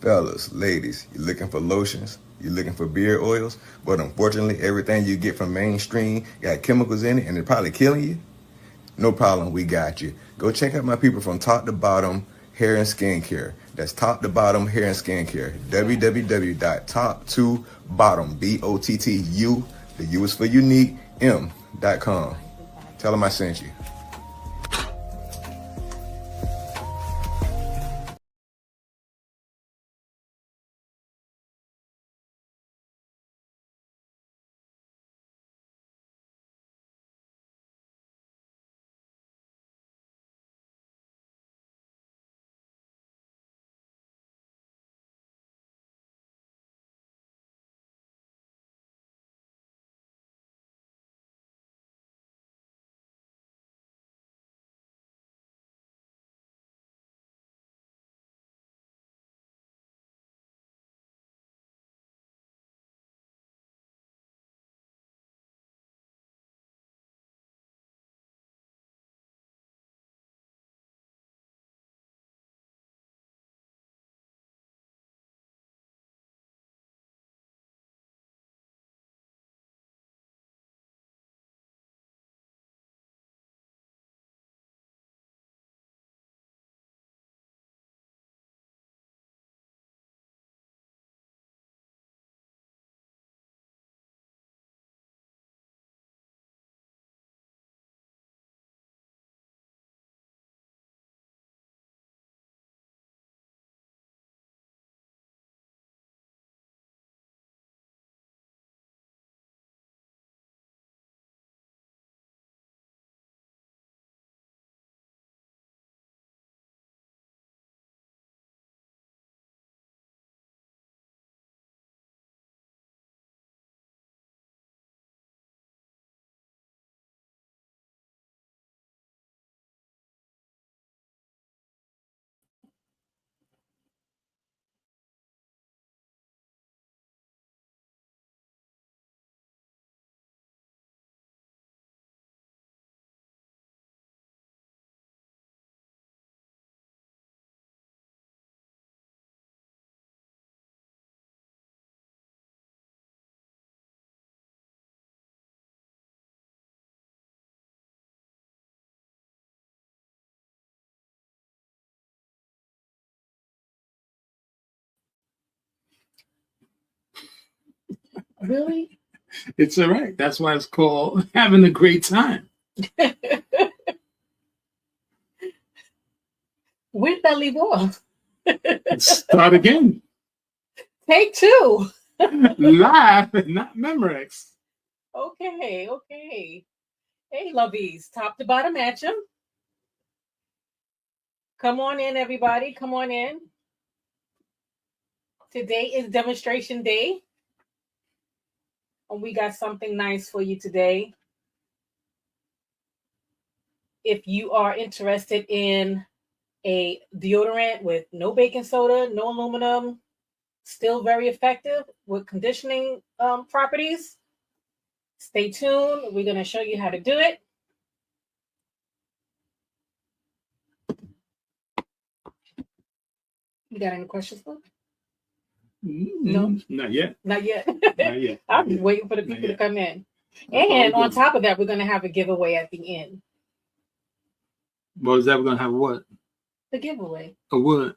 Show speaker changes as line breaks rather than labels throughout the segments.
Fellas, ladies, you looking for lotions? You looking for beard oils? But unfortunately, everything you get from mainstream got chemicals in it and it's probably killing you? No problem, we got you. Go check out my people from Top to Bottom Hair and Skincare. That's Top to Bottom Hair and Skincare. www.top2bottom, BOTTU, the U is for unique, M.com. Tell them I sent you.
Really?
It's all right. That's why it's called having a great time.
Where did that leave off?
Start again.
Take two.
Live, not Memorex.
Okay, okay. Hey, lovies, top to bottom at you. Come on in, everybody. Come on in. Today is demonstration day. And we got something nice for you today. If you are interested in a deodorant with no baking soda, no aluminum, still very effective with conditioning properties, stay tuned. We're going to show you how to do it. You got any questions, Luke? No,
not yet.
Not yet.
Not yet.
I'm just waiting for the people to come in. And on top of that, we're going to have a giveaway at the end.
What is that? We're going to have what?
The giveaway.
A what?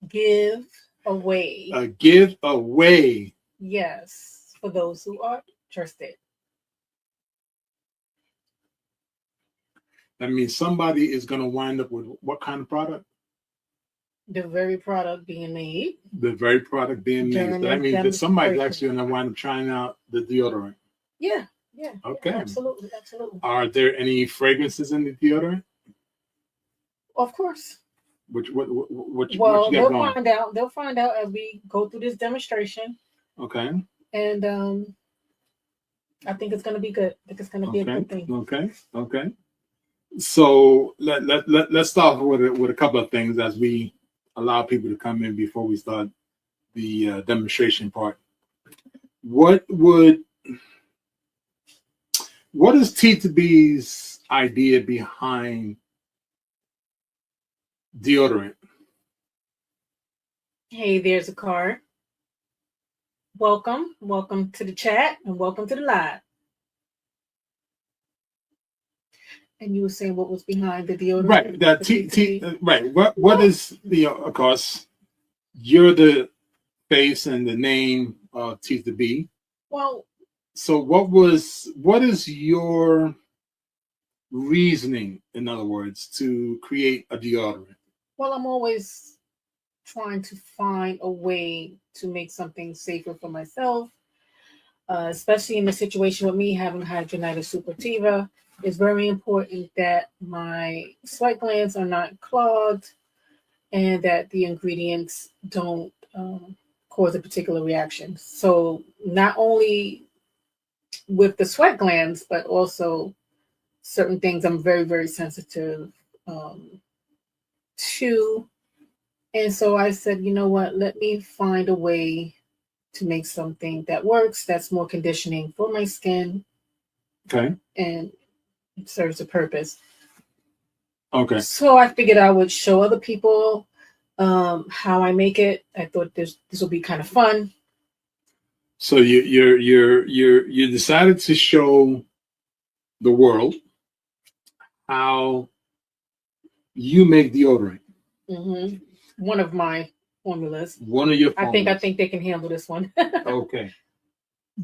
Give away.
A giveaway.
Yes, for those who are interested.
That means somebody is going to wind up with what kind of product?
The very product being made.
The very product being made. So that means that somebody's actually going to wind up trying out the deodorant.
Yeah, yeah.
Okay.
Yeah, absolutely, absolutely.
Are there any fragrances in the deodorant?
Of course.
What
they'll find out. They'll find out as we go through this demonstration.
Okay.
And I think it's going to be good. I think it's going to be a good thing.
Okay. Okay. So let's start with a couple of things as we allow people to come in before we start the demonstration part. What is T2B's idea behind deodorant?
Hey, there's a card. Welcome. Welcome to the chat and welcome to the live. And you were saying what was behind the deodorant?
Right. That right. What is the of course you're the face and the name of T to B.
Well,
so what is your reasoning, in other words, to create a deodorant?
Well, I'm always trying to find a way to make something safer for myself, especially in the situation with me having hidradenitis suppurativa. It's very important that my sweat glands are not clogged and that the ingredients don't cause a particular reaction. So not only with the sweat glands, but also certain things I'm very, very sensitive to. And so I said, you know what, let me find a way to make something that works, that's more conditioning for my skin.
Okay.
And it serves a purpose.
Okay.
So I figured I would show other people how I make it. I thought this will be kind of fun.
So you decided to show the world how you make deodorant.
Mm-hmm. One of my formulas.
One of your formulas.
I think they can handle this one.
Okay.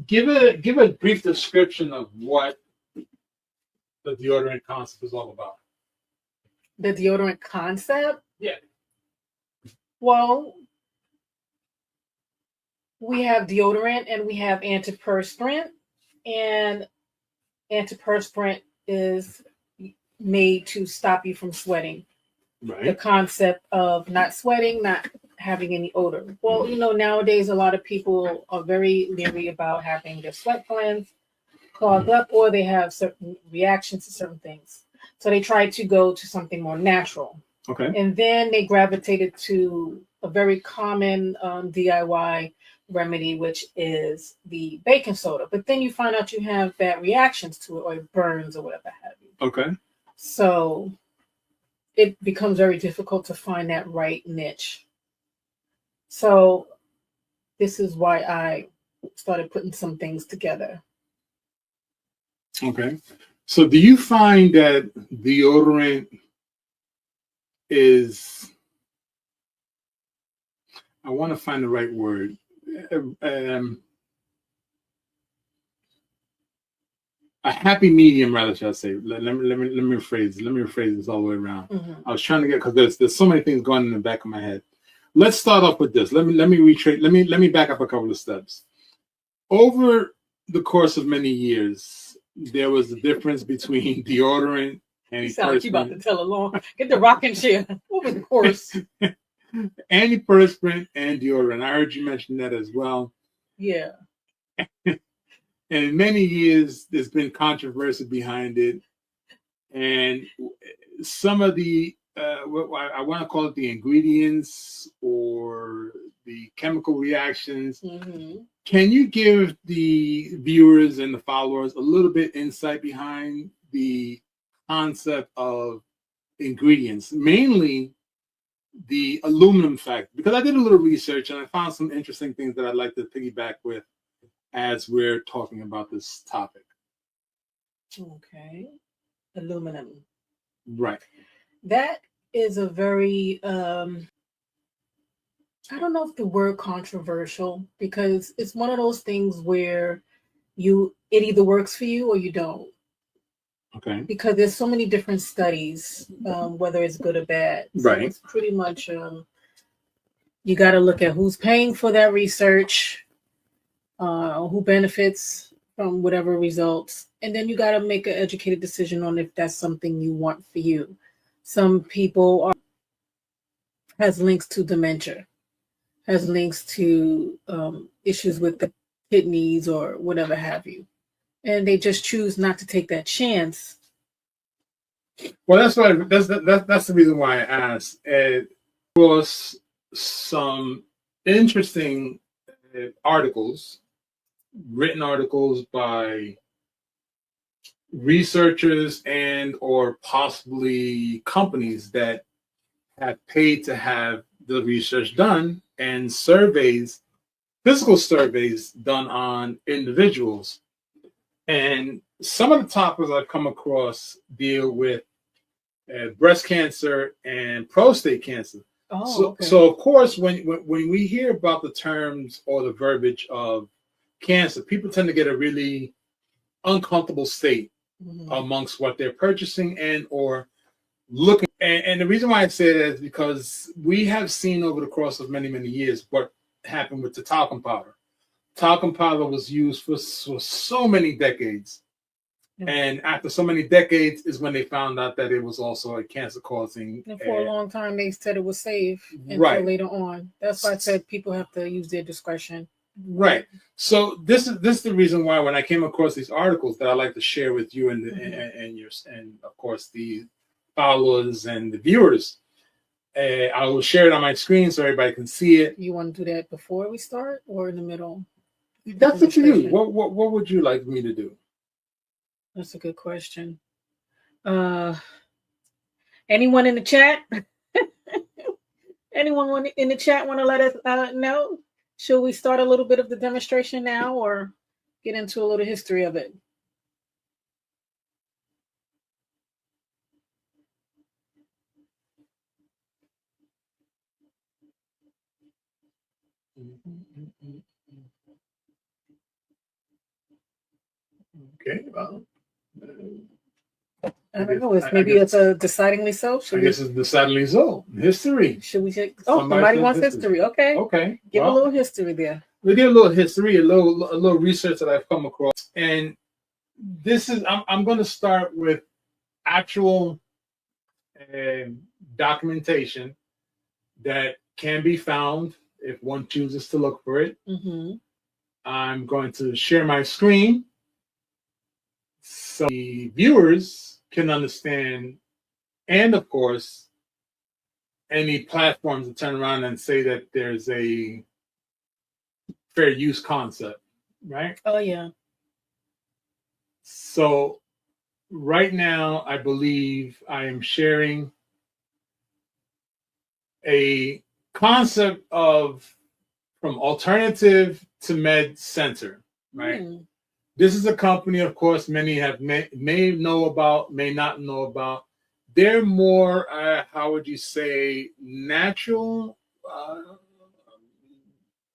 Give a brief description of what the deodorant concept is all about.
The deodorant concept?
Yeah.
Well, we have deodorant and we have antiperspirant. And antiperspirant is made to stop you from sweating.
Right.
The concept of not sweating, not having any odor. Well, you know, nowadays a lot of people are very leery about having their sweat glands clogged up, or they have certain reactions to certain things. So they try to go to something more natural.
Okay.
And then they gravitated to a very common DIY remedy, which is the baking soda. But then you find out you have bad reactions to it, or it burns, or whatever have you.
Okay.
So it becomes very difficult to find that right niche. So this is why I started putting some things together.
Okay. So do you find that deodorant is, I want to find the right word, a happy medium, rather, shall I say? Let me rephrase this all the way around.
Mm-hmm.
I was trying to get, because there's so many things going in the back of my head. Let's start off with this. Let me retrace. Let me back up a couple of steps. Over the course of many years, there was a difference between deodorant and
you sound like you about to tell along. Get the rocking chair over the course.
Antiperspirant and deodorant. I heard you mention that as well.
Yeah.
And in many years, there's been controversy behind it. And some of the, what I want to call it, the ingredients or the chemical reactions.
Mm-hmm.
Can you give the viewers and the followers a little bit insight behind the concept of ingredients, mainly the aluminum factor? Because I did a little research and I found some interesting things that I'd like to piggyback with as we're talking about this topic.
Okay. Aluminum.
Right.
That is a very, I don't know if the word controversial, because it's one of those things where it either works for you or you don't.
Okay.
Because there's so many different studies, whether it's good or bad. So
right.
It's pretty much, you got to look at who's paying for that research, who benefits from whatever results, and then you got to make an educated decision on if that's something you want for you. Some people has links to dementia, has links to issues with the kidneys or whatever have you, and they just choose not to take that chance.
Well, that's why that's the reason why I asked. It was some interesting articles, written articles by researchers and or possibly companies that have paid to have the research done and surveys, physical surveys done on individuals. And some of the topics I've come across deal with breast cancer and prostate cancer.
Oh, okay.
So of course, when we hear about the terms or the verbiage of cancer, people tend to get a really uncomfortable state amongst what they're purchasing and or looking. And the reason why I say that is because we have seen over the course of many, many years what happened with the talcum powder. Talcum powder was used for so many decades. And after so many decades is when they found out that it was also a cancer causing.
And for a long time, they said it was safe until
Right.
later on. That's why I said people have to use their discretion.
Right. So this is the reason why when I came across these articles that I like to share with you and of course the followers and the viewers, I will share it on my screen so everybody can see it.
You want to do that before we start or in the middle?
That's up to you. What would you like me to do?
That's a good question. Anyone in the chat? Anyone in the chat want to let us know? Should we start a little bit of the demonstration now or get into a little history of it?
Okay. Well,
I don't know. It's a decidingly so.
I guess it's decidedly so. History.
Should we check? Oh, somebody wants history. Okay.
Okay.
Give a little history there.
We did a little history, a little research that I've come across, and this is I'm going to start with actual documentation that can be found if one chooses to look for it. I'm going to share my screen so the viewers can understand, and of course, any platforms to turn around and say that there's a fair use concept, right?
Oh, yeah.
So right now, I believe I am sharing a concept of from alternative to med center, right? This is a company, of course, many have may know about, may not know about. They're more, how would you say, natural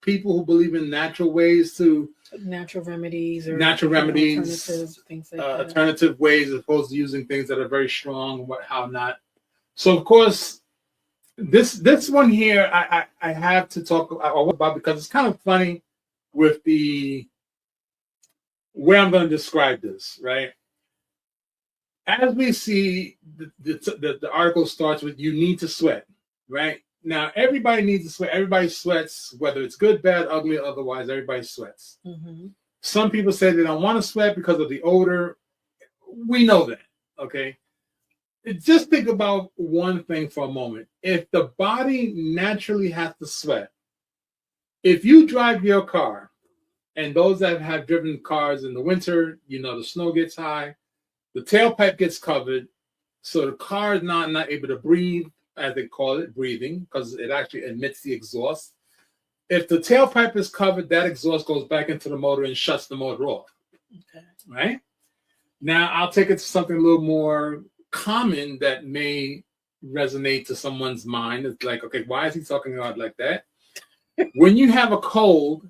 people who believe in natural ways to
natural remedies or
alternatives,
things like that.
Alternative ways as opposed to using things that are very strong, how not. So of course, this one here I have to talk about because it's kind of funny with the way I'm going to describe this, right? As we see, the article starts with you need to sweat, right? Now, everybody needs to sweat. Everybody sweats, whether it's good, bad, ugly, or otherwise, everybody sweats. Some people say they don't want to sweat because of the odor. We know that, okay? Just think about one thing for a moment. If the body naturally has to sweat, if you drive your car, and those that have driven cars in the winter, you know, the snow gets high, the tailpipe gets covered, so the car is not able to breathe, as they call it, breathing, because it actually emits the exhaust. If the tailpipe is covered, that exhaust goes back into the motor and shuts the motor off. Okay. Right? Now, I'll take it to something a little more common that may resonate to someone's mind. It's like, okay, why is he talking about it like that? When you have a cold,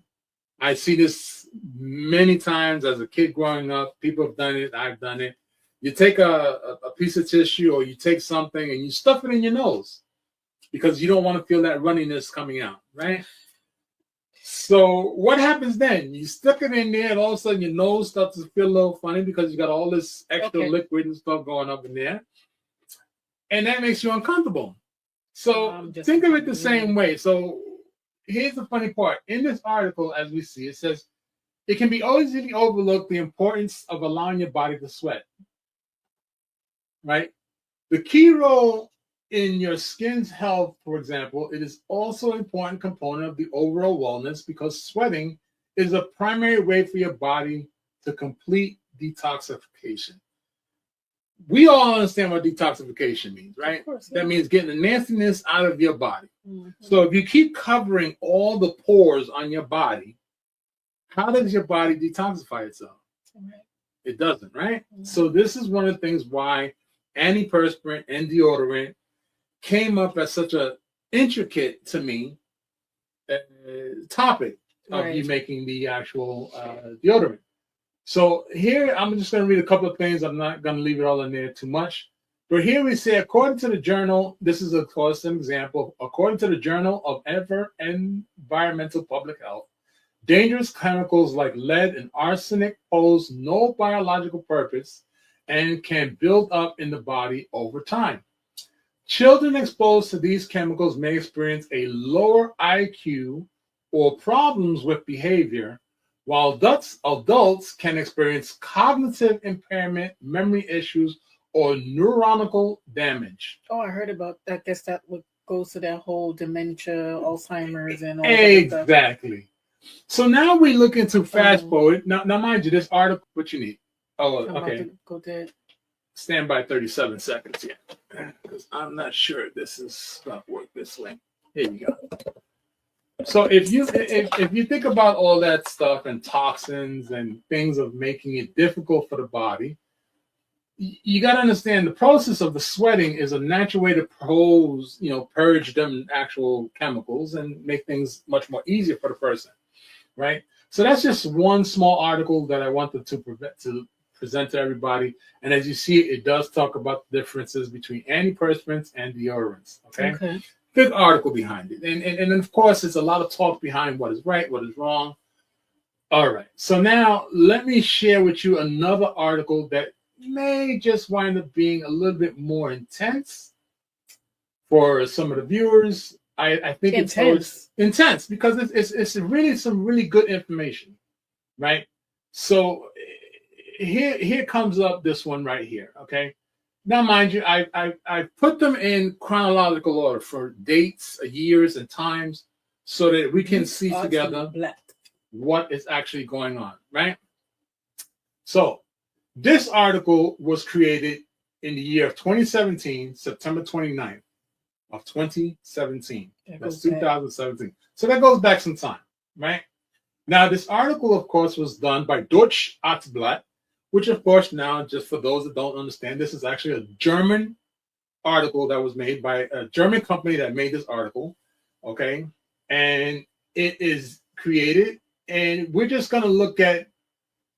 I see this many times as a kid growing up. People have done it. I've done it. You take a piece of tissue or you take something and you stuff it in your nose because you don't want to feel that runniness coming out, right? So what happens then? You stick it in there and all of a sudden your nose starts to feel a little funny because you got all this extra liquid and stuff going up in there. And that makes you uncomfortable. So think of it the same way. So here's the funny part. In this article, as we see, it says, it can be easily overlooked the importance of allowing your body to sweat. Right? The key role in your skin's health, for example, it is also an important component of the overall wellness because sweating is a primary way for your body to complete detoxification. We all understand what detoxification means, right? Of course, yeah. That means getting the nastiness out of your body.
Mhm.
So if you keep covering all the pores on your body, how does your body detoxify itself?
Right.
It doesn't, right?
Mhm.
So this is one of the things why antiperspirant and deodorant came up as such a intricate to me topic of you
Right.
making the actual deodorant. So here I'm just going to read a couple of things. I'm not going to leave it all in there too much. But here we say, according to the journal, this is of course an example. According to the Journal of Environmental Public Health, dangerous chemicals like lead and arsenic pose no biological purpose and can build up in the body over time. Children exposed to these chemicals may experience a lower IQ or problems with behavior, while adults can experience cognitive impairment, memory issues, or neuronal damage.
Oh, I heard about that. I guess that would goes to that whole dementia, Alzheimer's, and all that other stuff.
Exactly. So now we look into fast
Oh.
forward. Now, mind you, this article, what you need? Oh,
I'm about
okay.
to go there.
Stand by 37 seconds here, because I'm not sure this is going to work this way. Here you go. So if you think about all that stuff and toxins and things of making it difficult for the body, you got to understand the process of the sweating is a natural way to purge them actual chemicals and make things much more easier for the person, right? So that's just one small article that I wanted to present to everybody. And as you see, it does talk about the differences between antiperspirants and deodorants. Okay. Good article behind it. And of course, it's a lot of talk behind what is right, what is wrong. All right. So now let me share with you another article that may just wind up being a little bit more intense for some of the viewers. I think it's intense because it's really some really good information, right? So here comes up this one right here. Okay. Now, mind you, I put them in chronological order for dates, years, and times, so that we can see together what is actually going on, right? So this article was created in the year of 2017, September 29th of 2017. That's 2017. So that goes back some time, right? Now, this article, of course, was done by Deutsche Artblatt, which, of course, now, just for those that don't understand, this is actually a German article that was made by a German company that made this article, okay? And it is created, and we're just going to look at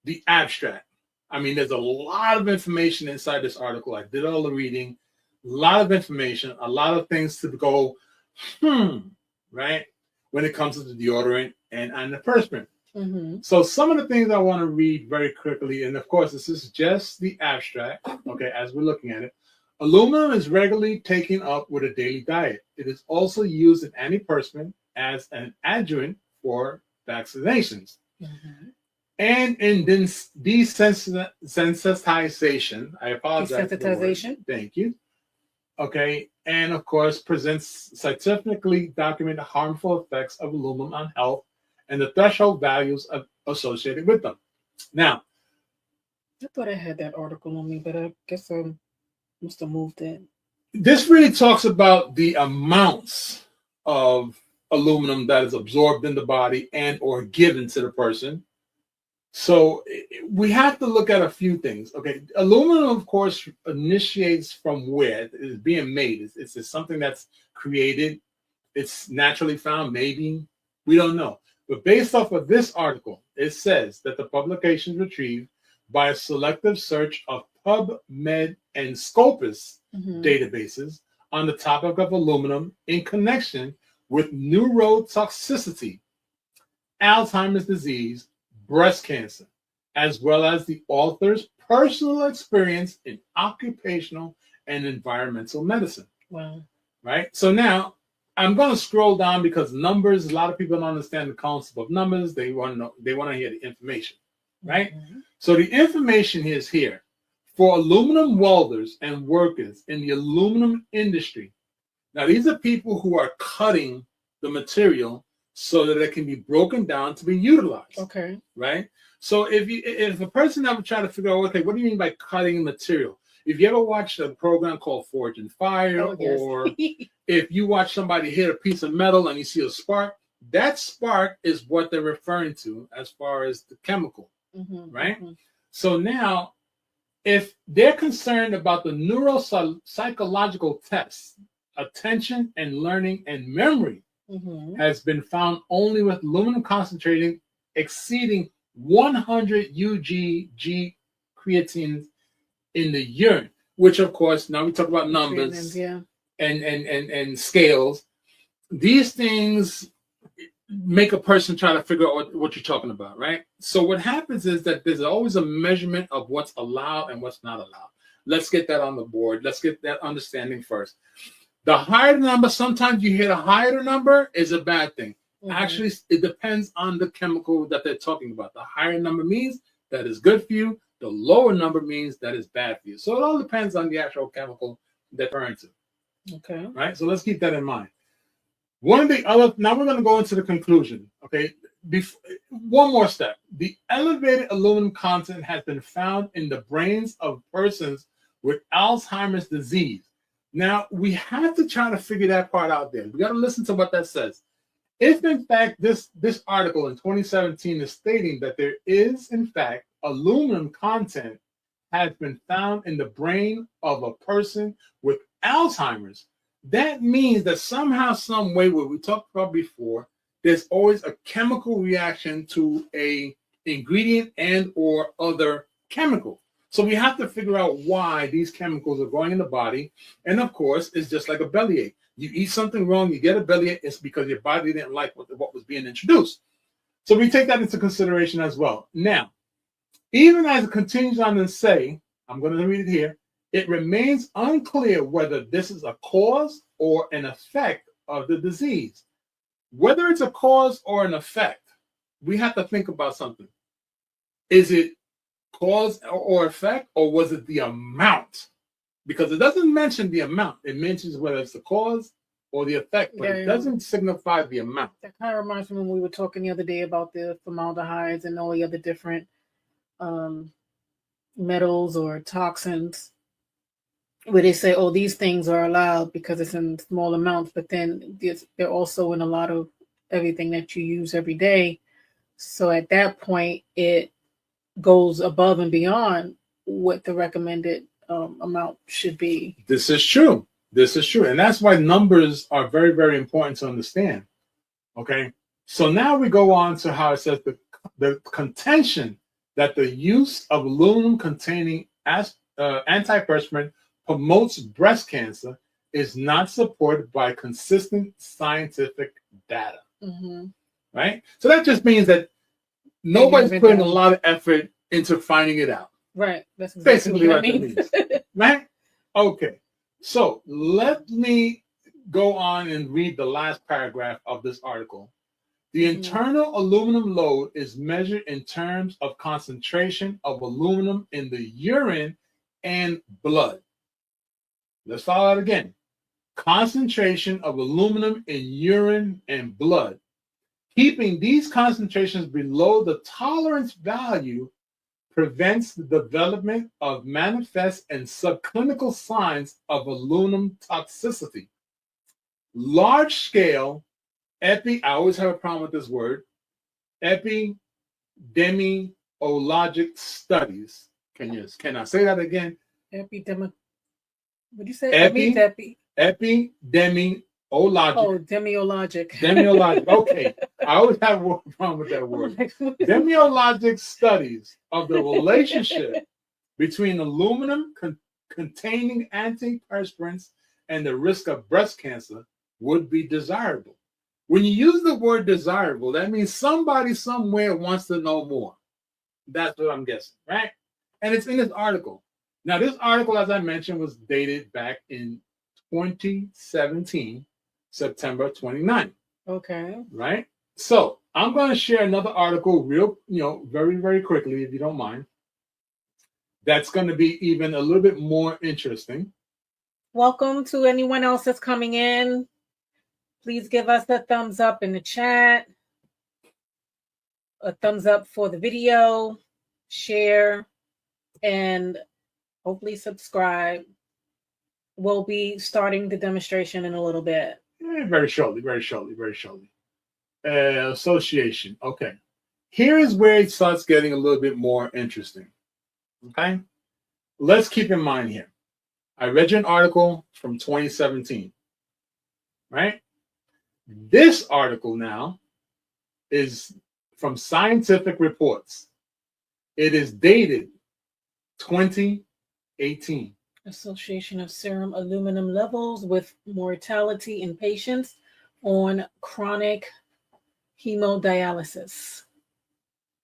the abstract. I mean, there's a lot of information inside this article. I did all the reading, a lot of information, a lot of things to go, right? When it comes to the deodorant and antiperspirant.
Mm-hmm.
So some of the things I want to read very quickly, and of course, this is just the abstract, okay, as we're looking at it. Aluminum is regularly taken up with a daily diet. It is also used in antiperspirant as an adjuvant for vaccinations.
Mm-hmm.
And in desensitization, I apologize.
Desensitization.
Thank you. Okay, and of course, presents scientifically documented harmful effects of aluminum on health and the threshold values associated with them. Now,
I thought I had that article on me, but I guess I must have moved it.
This really talks about the amounts of aluminum that is absorbed in the body and or given to the person. So we have to look at a few things. Okay, aluminum, of course, initiates from where it is being made. It's something that's created. It's naturally found, maybe. We don't know. But based off of this article, it says that the publication retrieved by a selective search of PubMed and Scopus databases on the topic of aluminum in connection with neurotoxicity, Alzheimer's disease, breast cancer, as well as the author's personal experience in occupational and environmental medicine.
Wow.
Right? So now I'm going to scroll down because numbers, a lot of people don't understand the concept of numbers. They want to know, they want to hear the information. Right? Mm-hmm. So the information is here. For aluminum welders and workers in the aluminum industry. Now, these are people who are cutting the material so that it can be broken down to be utilized.
Okay.
Right? So if a person ever try to figure out, okay, what do you mean by cutting material? If you ever watched a program called Forge and Fire,
Oh, yes.
or if you watch somebody hit a piece of metal and you see a spark, that spark is what they're referring to as far as the chemical, right? So now, if they're concerned about the neuropsychological tests, attention and learning and memory has been found only with aluminum concentrating exceeding 100 UGG creatine in the urine, which of course, now we talk about numbers and scales. These things make a person try to figure out what you're talking about, right? So what happens is that there's always a measurement of what's allowed and what's not allowed. Let's get that on the board. Let's get that understanding first. The higher the number, sometimes you hit a higher number is a bad thing. Actually, it depends on the chemical that they're talking about. The higher number means that is good for you. The lower number means that is bad for you. So it all depends on the actual chemical they're referring to.
Okay.
Right? So let's keep that in mind. One of the other, now we're going to go into the conclusion. Okay. One more step. The elevated aluminum content has been found in the brains of persons with Alzheimer's disease. Now, we have to try to figure that part out there. We got to listen to what that says. If, in fact, this article in 2017 is stating that there is, in fact, aluminum content has been found in the brain of a person with Alzheimer's, that means that somehow, some way, what we talked about before, there's always a chemical reaction to a ingredient and or other chemical. So we have to figure out why these chemicals are going in the body. And of course, it's just like a bellyache. You eat something wrong, you get a bellyache, it's because your body didn't like what was being introduced. So we take that into consideration as well. Now, even as it continues on to say, I'm going to read it here, it remains unclear whether this is a cause or an effect of the disease. Whether it's a cause or an effect, we have to think about something. Is it cause or effect, or was it the amount? Because it doesn't mention the amount. It mentions whether it's the cause or the effect, but it doesn't signify the amount.
That kind of reminds me when we were talking the other day about the formaldehydes and all the other different metals or toxins, where they say, oh, these things are allowed because it's in small amounts, but then they're also in a lot of everything that you use every day. So at that point, it goes above and beyond what the recommended amount should be.
This is true. This is true. And that's why numbers are very, very important to understand. Okay. So now we go on to how it says the contention that the use of aluminum containing antiperspirant promotes breast cancer is not supported by consistent scientific data. Right? So that just means that nobody's putting a lot of effort into finding it out.
Right. That's exactly
basically what that means. Right? Okay. So let me go on and read the last paragraph of this article. The internal aluminum load is measured in terms of concentration of aluminum in the urine and blood. Let's follow that again. Concentration of aluminum in urine and blood. Keeping these concentrations below the tolerance value prevents the development of manifest and subclinical signs of aluminum toxicity. Large-scale I always have a problem with this word, epidemiologic studies. Can I say that again?
What do you say?
Epidemiologic.
Oh, demiologic.
Demiologic. Okay. I always have a problem with that word. Demiologic studies of the relationship between aluminum containing antiperspirants and the risk of breast cancer would be desirable. When you use the word desirable, that means somebody somewhere wants to know more. That's what I'm guessing, right? And it's in this article. Now, this article, as I mentioned, was dated back in 2017, September 29th.
Okay.
Right? So I'm going to share another article very, very quickly, if you don't mind. That's going to be even a little bit more interesting.
Welcome to anyone else that's coming in. Please give us a thumbs up in the chat, a thumbs up for the video, share, and Hopefully subscribe. We'll be starting the demonstration in a little bit.
Very shortly, very shortly, very shortly. Association. Okay. Here is where it starts getting a little bit more interesting. Okay. Let's keep in mind here. I read you an article from 2017, right? This article now is from Scientific Reports. It is dated 2018.
Association of serum aluminum levels with mortality in patients on chronic hemodialysis.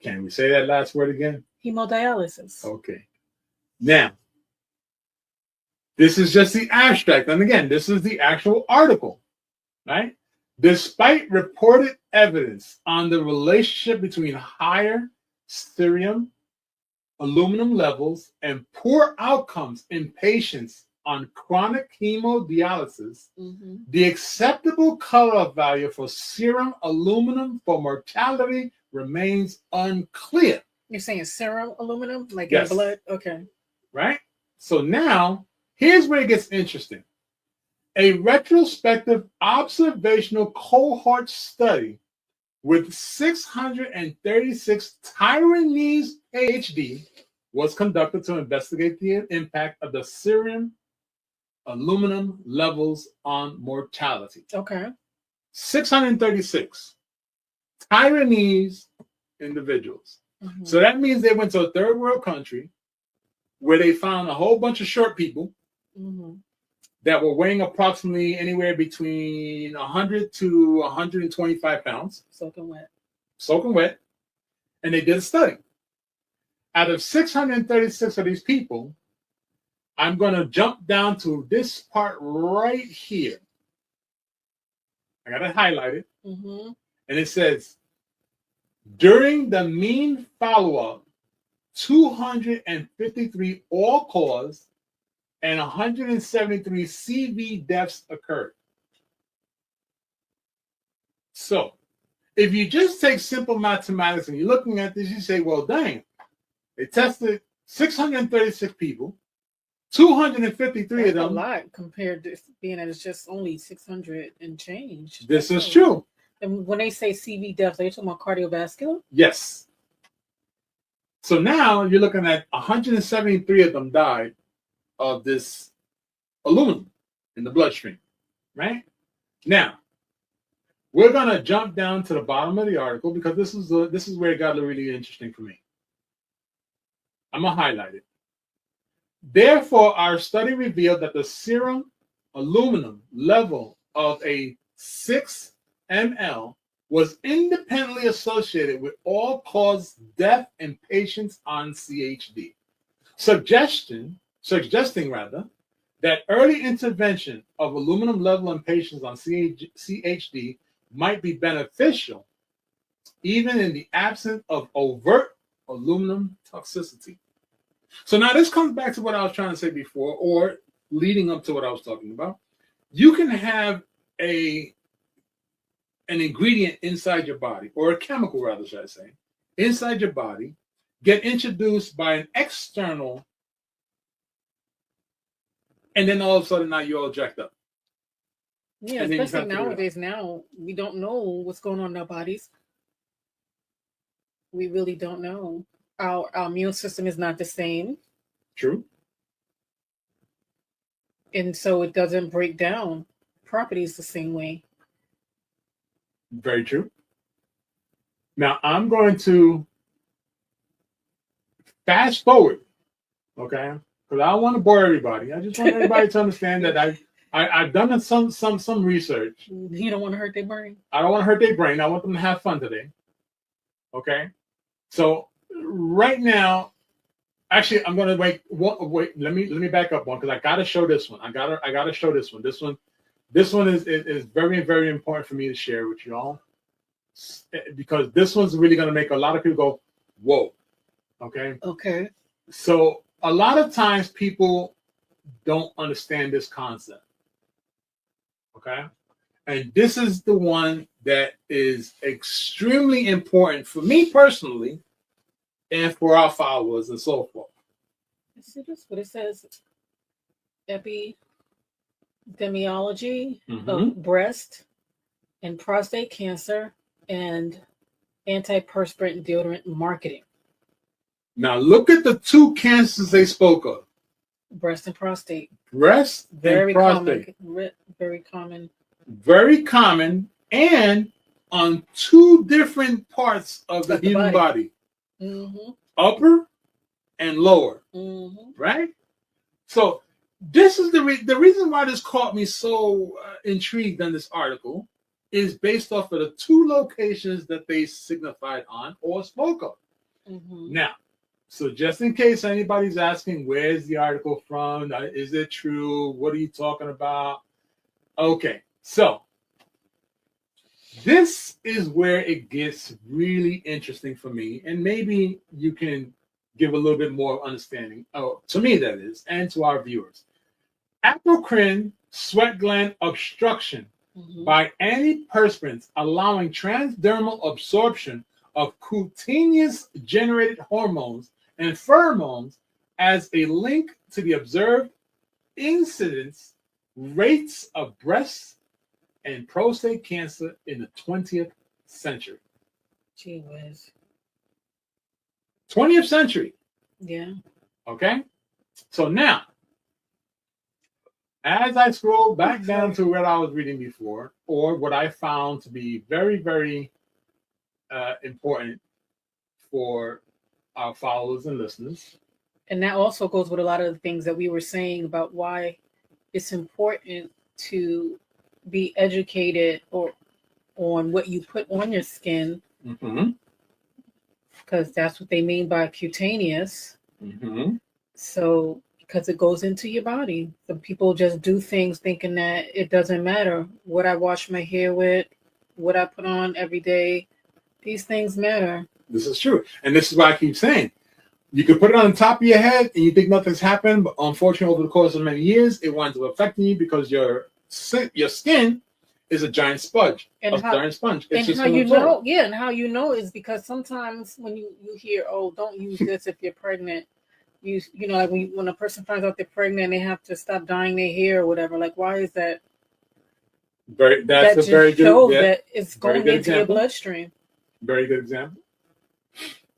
Can we say that last word again?
Hemodialysis.
Okay. Now, this is just the abstract. And again, this is the actual article, right? Despite reported evidence on the relationship between higher serum aluminum levels and poor outcomes in patients on chronic hemodialysis, the acceptable cutoff value for serum aluminum for mortality remains unclear.
You're saying serum aluminum, like
Yes.
in blood? Okay.
Right? So now, here's where it gets interesting. A retrospective observational cohort study with 636 Taiwanese PhD was conducted to investigate the impact of the serum aluminum levels on mortality.
Okay.
636 Taiwanese individuals. So that means they went to a third world country where they found a whole bunch of short people that were weighing approximately anywhere between 100 to 125 pounds.
Soaking wet.
Soaking wet. And they did a study. Out of 636 of these people, I'm going to jump down to this part right here. I got it highlighted. And it says, during the mean follow-up, 253 all-cause and 173 CV deaths occurred. So, if you just take simple mathematics and you're looking at this, you say, well, dang, they tested 636 people, 253
That's
of them.
a lot compared to being that it's just only 600 and change.
This is true.
And when they say CV deaths, are you talking about cardiovascular?
Yes. So now you're looking at 173 of them died of this aluminum in the bloodstream, right? Now, we're going to jump down to the bottom of the article because this is where it got really interesting for me. I'm going to highlight it. Therefore, our study revealed that the serum aluminum level of a 6 ml was independently associated with all-cause death in patients on CHD, suggesting that early intervention of aluminum level in patients on CHD might be beneficial even in the absence of overt aluminum toxicity. So now this comes back to what I was trying to say before, or leading up to what I was talking about. You can have an ingredient inside your body, or a chemical rather, should I say, inside your body, get introduced by an external, and then all of a sudden now you're all jacked up.
Yeah, especially nowadays. Now we don't know what's going on in our bodies. We really don't know. Our immune system is not the same.
True.
And so it doesn't break down properties the same way.
Very true. Now I'm going to fast forward, okay? Because I don't want to bore everybody. I just want everybody to understand that I've done some research.
You don't want to hurt their brain.
I don't want to hurt their brain. I want them to have fun today. Okay? So right now, actually, I'm gonna wait. Let me back up one because I gotta show this one. I gotta show this one. This one is very, very important for me to share with you all, because this one's really gonna make a lot of people go, whoa. Okay.
Okay.
So a lot of times people don't understand this concept. Okay. And this is the one that is extremely important for me personally and for our followers and so forth.
See this? What it says: epidemiology of breast and prostate cancer and antiperspirant deodorant marketing.
Now look at the two cancers they spoke of.
Breast and prostate.
Breast
Very
and prostate.
common. Very common.
Very common, and on two different parts of the human body.
Mm-hmm.
Upper and lower.
Mm-hmm.
Right? So this is the reason why this caught me so intrigued on this article is based off of the two locations that they signified on or spoke of.
Mm-hmm.
Now, so just in case anybody's asking, where's the article from? Is it true? What are you talking about? Okay, so this is where it gets really interesting for me, and maybe you can give a little bit more understanding. Oh, to me that is, and to our viewers. Apocrine sweat gland obstruction by antiperspirants allowing transdermal absorption of cutaneous generated hormones and pheromones as a link to the observed incidence rates of breast and prostate cancer in the 20th century.
Gee whiz.
20th century.
Yeah.
Okay. So now, as I scroll back down to what I was reading before, or what I found to be very, very important for our followers and listeners.
And that also goes with a lot of the things that we were saying about why it's important to be educated or on what you put on your skin, because that's what they mean by cutaneous. So because it goes into your body. Some people just do things thinking that it doesn't matter what I wash my hair with, what I put on every day. These things matter.
This is true. And this is why I keep saying, you can put it on the top of your head and you think nothing's happened, but unfortunately over the course of many years, it winds up affecting you because your skin is a giant sponge. Giant sponge. It's
and how you know, and how you know is because sometimes when you hear, oh, don't use this if you're pregnant. You know, like when a person finds out they're pregnant, they have to stop dyeing their hair or whatever. Like, why is that?
That's a very good.
That it's going into your bloodstream.
Very good example.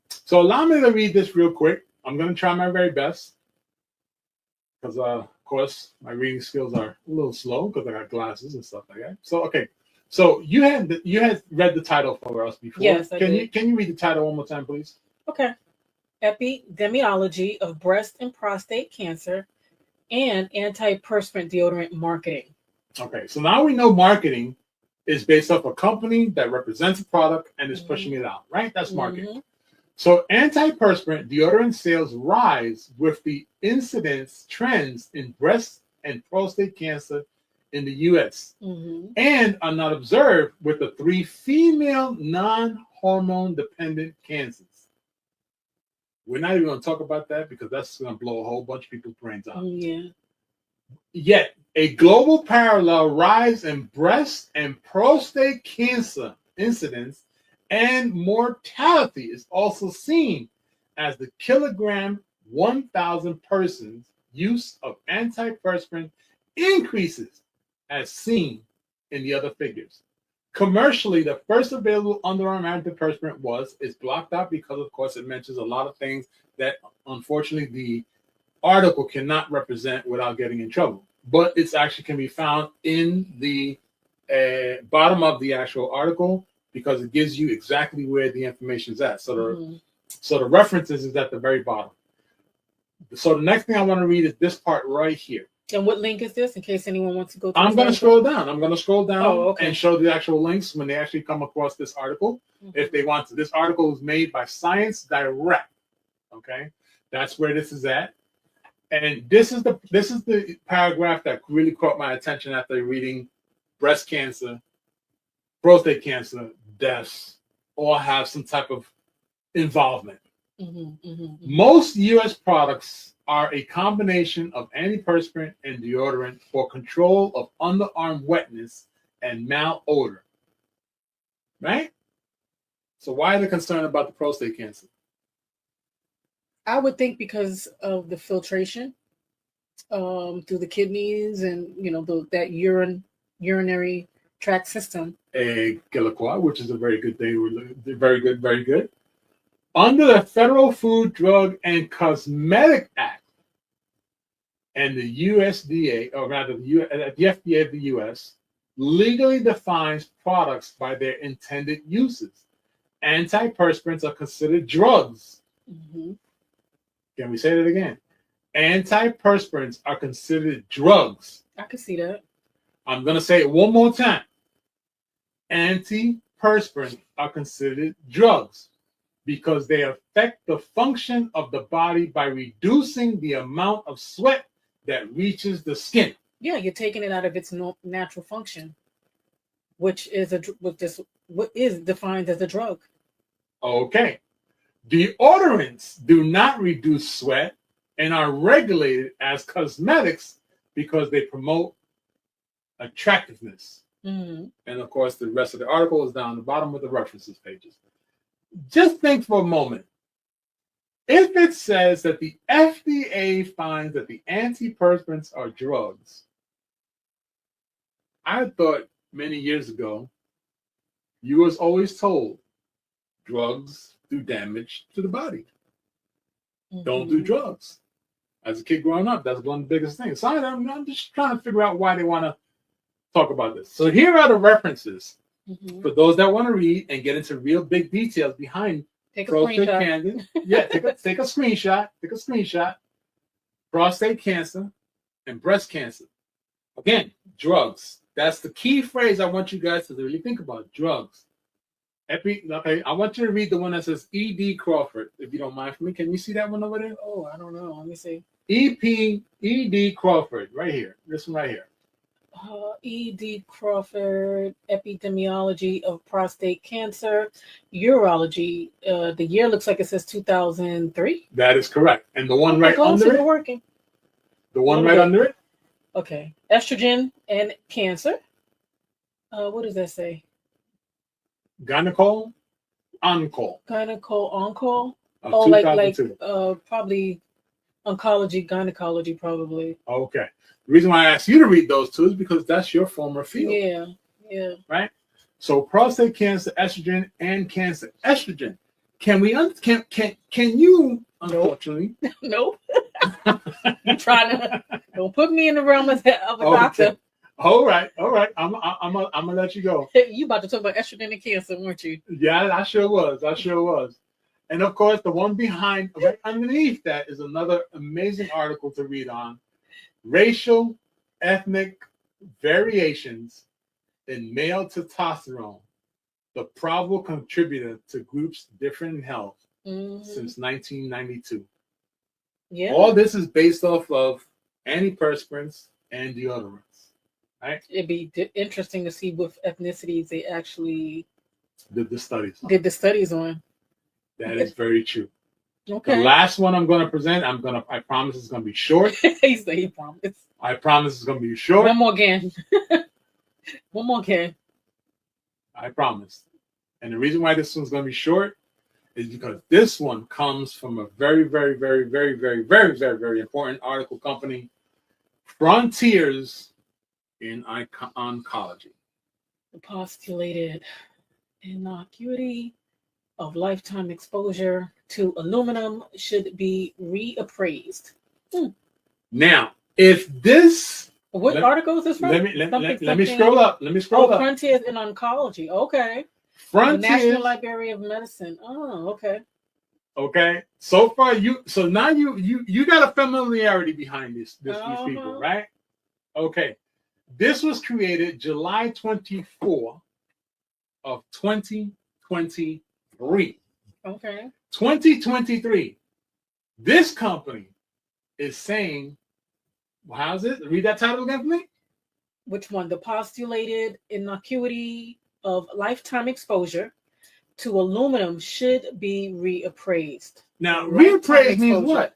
So allow me to read this real quick. I'm going to try my very best because, of course, my reading skills are a little slow because I got glasses and stuff like that. So okay, so you had read the title for us before.
Yes, I did.
Can you read the title one more time, please?
Okay. Epidemiology of breast and prostate cancer and antiperspirant deodorant marketing.
Okay, so now we know marketing is based off a company that represents a product and is pushing it out, right? That's marketing. So antiperspirant deodorant sales rise with the incidence trends in breast and prostate cancer in the U.S. And are not observed with the 3 female non-hormone dependent cancers. We're not even going to talk about that because that's going to blow a whole bunch of people's brains out.
Yeah.
Yet, a global parallel rise in breast and prostate cancer incidence and mortality is also seen as the kilogram 1,000 persons use of antiperspirant increases as seen in the other figures. Commercially, the first available underarm antiperspirant is blocked out because, of course, it mentions a lot of things that, unfortunately, the article cannot represent without getting in trouble. But it's actually can be found in the bottom of the actual article because it gives you exactly where the information is at. So the references is at the very bottom. So the next thing I want to read is this part right here.
And what link is this in case anyone wants to go to
I'm going to scroll down. I'm going to scroll down
and
show the actual links when they actually come across this article. If they want to. This article was made by Science Direct. Okay? That's where this is at. And this is the paragraph that really caught my attention after reading breast cancer, prostate cancer, deaths, all have some type of involvement. Most U.S. products are a combination of antiperspirant and deodorant for control of underarm wetness and malodor. Right? So why are they concerned about the prostate cancer?
I would think because of the filtration through the kidneys and that urinary tract system.
A Gilliqua, which is a very good thing. Very good, very good. Under the Federal Food, Drug, and Cosmetic Act and the USDA, or rather the FDA of the US, legally defines products by their intended uses. Antiperspirants are considered drugs.
Mm-hmm.
Can we say that again? Antiperspirants are considered drugs.
I can see that.
I'm going to say it one more time. Antiperspirants are considered drugs because they affect the function of the body by reducing the amount of sweat that reaches the skin.
Yeah, you're taking it out of its natural function, which is what is defined as a drug.
Okay. Deodorants do not reduce sweat and are regulated as cosmetics because they promote attractiveness.
Mm-hmm.
And of course, the rest of the article is down the bottom with the references pages. Just think for a moment. If it says that the FDA finds that the antiperspirants are drugs, I thought many years ago, you was always told drugs do damage to the body.
Mm-hmm.
Don't do drugs. As a kid growing up, that's one of the biggest things. So I'm just trying to figure out why they want to talk about this. So here are the references for those that want to read and get into real big details behind prostate cancer. Yeah, take a screenshot. Take a screenshot. Prostate cancer and breast cancer. Again, drugs. That's the key phrase I want you guys to really think about. Drugs. Okay, I want you to read the one that says E.D. Crawford, if you don't mind for me. Can you see that one over there?
Oh, I don't know. Let me see.
E.D. Crawford, right here. This one right here.
E.D. Crawford, Epidemiology of Prostate Cancer, Urology. The year looks like it says 2003.
That is correct. And the one right under it?
Working.
The one right under it?
Okay. Estrogen and cancer. What does that say?
Gynecol, on-call.
Gynecol, on-call?
Oh,
like probably oncology, gynecology, probably.
Okay. The reason why I asked you to read those two is because that's your former field.
Yeah.
Right? So prostate cancer, estrogen, and cancer. Estrogen. Can you, unfortunately?
Nope. I'm trying to, don't put me in the realm of a doctor.
All right. I'm gonna let you go.
You about to talk about estrogen and cancer, weren't you?
Yeah, I sure was. And of course, the one behind, right underneath that, is another amazing article to read on: racial, ethnic variations in male testosterone, the probable contributor to groups different in health since 1992.
Yeah.
All this is based off of antiperspirants and deodorants. Right?
It'd be interesting to see what ethnicities they actually
did the studies
on.
That is very true.
Okay.
The last one I'm going to present, I promise it's going to be short.
He said he promised.
I promise it's going to be short.
One more again.
I promise. And the reason why this one's going to be short is because this one comes from a very, very, very, very, very, very, very, very important article company, Frontiers in Oncology.
The postulated innocuity of lifetime exposure to aluminum should be reappraised.
Now, if this...
What article is this from?
Let me scroll up.
Frontiers in Oncology. Okay.
Frontiers.
The National Library of Medicine. Oh, okay.
Okay. So far, now you got a familiarity behind these people, right? Okay. This was created July 24 of 2023.
Okay.
2023. This company is saying, how's it? Read that title again for me.
Which one? The postulated innocuity of lifetime exposure to aluminum should be reappraised.
Now, reappraised means what?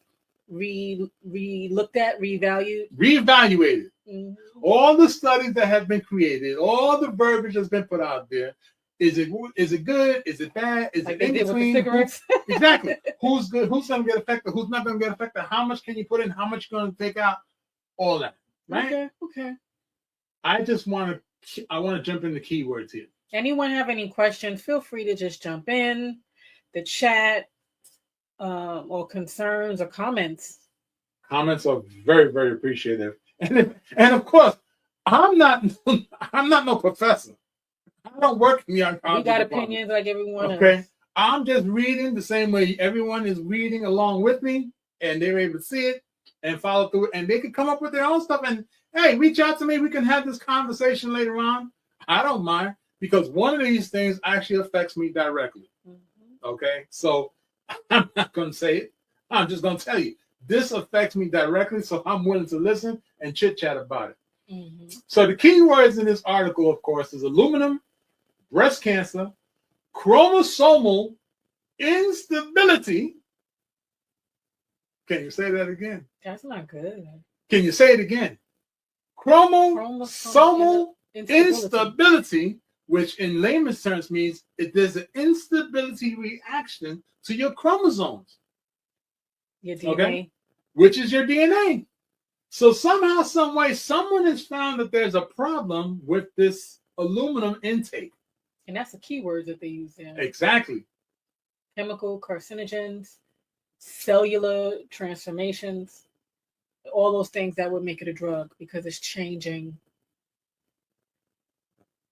Looked at, revalued.
Reevaluated. Mm-hmm. All the studies that have been created, all the verbiage that's been put out there, Is it good? Is it bad? Is
Like
it
they
in
did with the
between?
cigarettes.
Exactly. Who's good? Who's going to get affected? Who's not going to get affected? How much can you put in? How much you going to take out? All that, right?
Okay.
I want to jump into keywords here.
Anyone have any questions? Feel free to just jump in the chat, or concerns or comments.
Comments are very, very appreciative, and of course, I'm not no professor. I don't work in the oncology
We got
department.
opinions like everyone
Okay,
else.
I'm just reading the same way everyone is reading along with me, and they're able to see it and follow through it, and they can come up with their own stuff. And hey, reach out to me. We can have this conversation later on. I don't mind, because one of these things actually affects me directly.
Mm-hmm.
Okay, so I'm not going to say it. I'm just going to tell you this affects me directly, so I'm willing to listen and chit chat about it.
Mm-hmm.
So the key words in this article, of course, is aluminum, breast cancer, chromosomal instability. Can you say that again?
That's not good.
Can you say it again? Chromosomal instability, which in layman's terms means there's an instability reaction to your chromosomes.
Your DNA.
Okay? Which is your DNA. So somehow, some way, someone has found that there's a problem with this aluminum intake.
And that's the keyword that they use there.
Exactly.
Chemical carcinogens, cellular transformations, all those things that would make it a drug because it's changing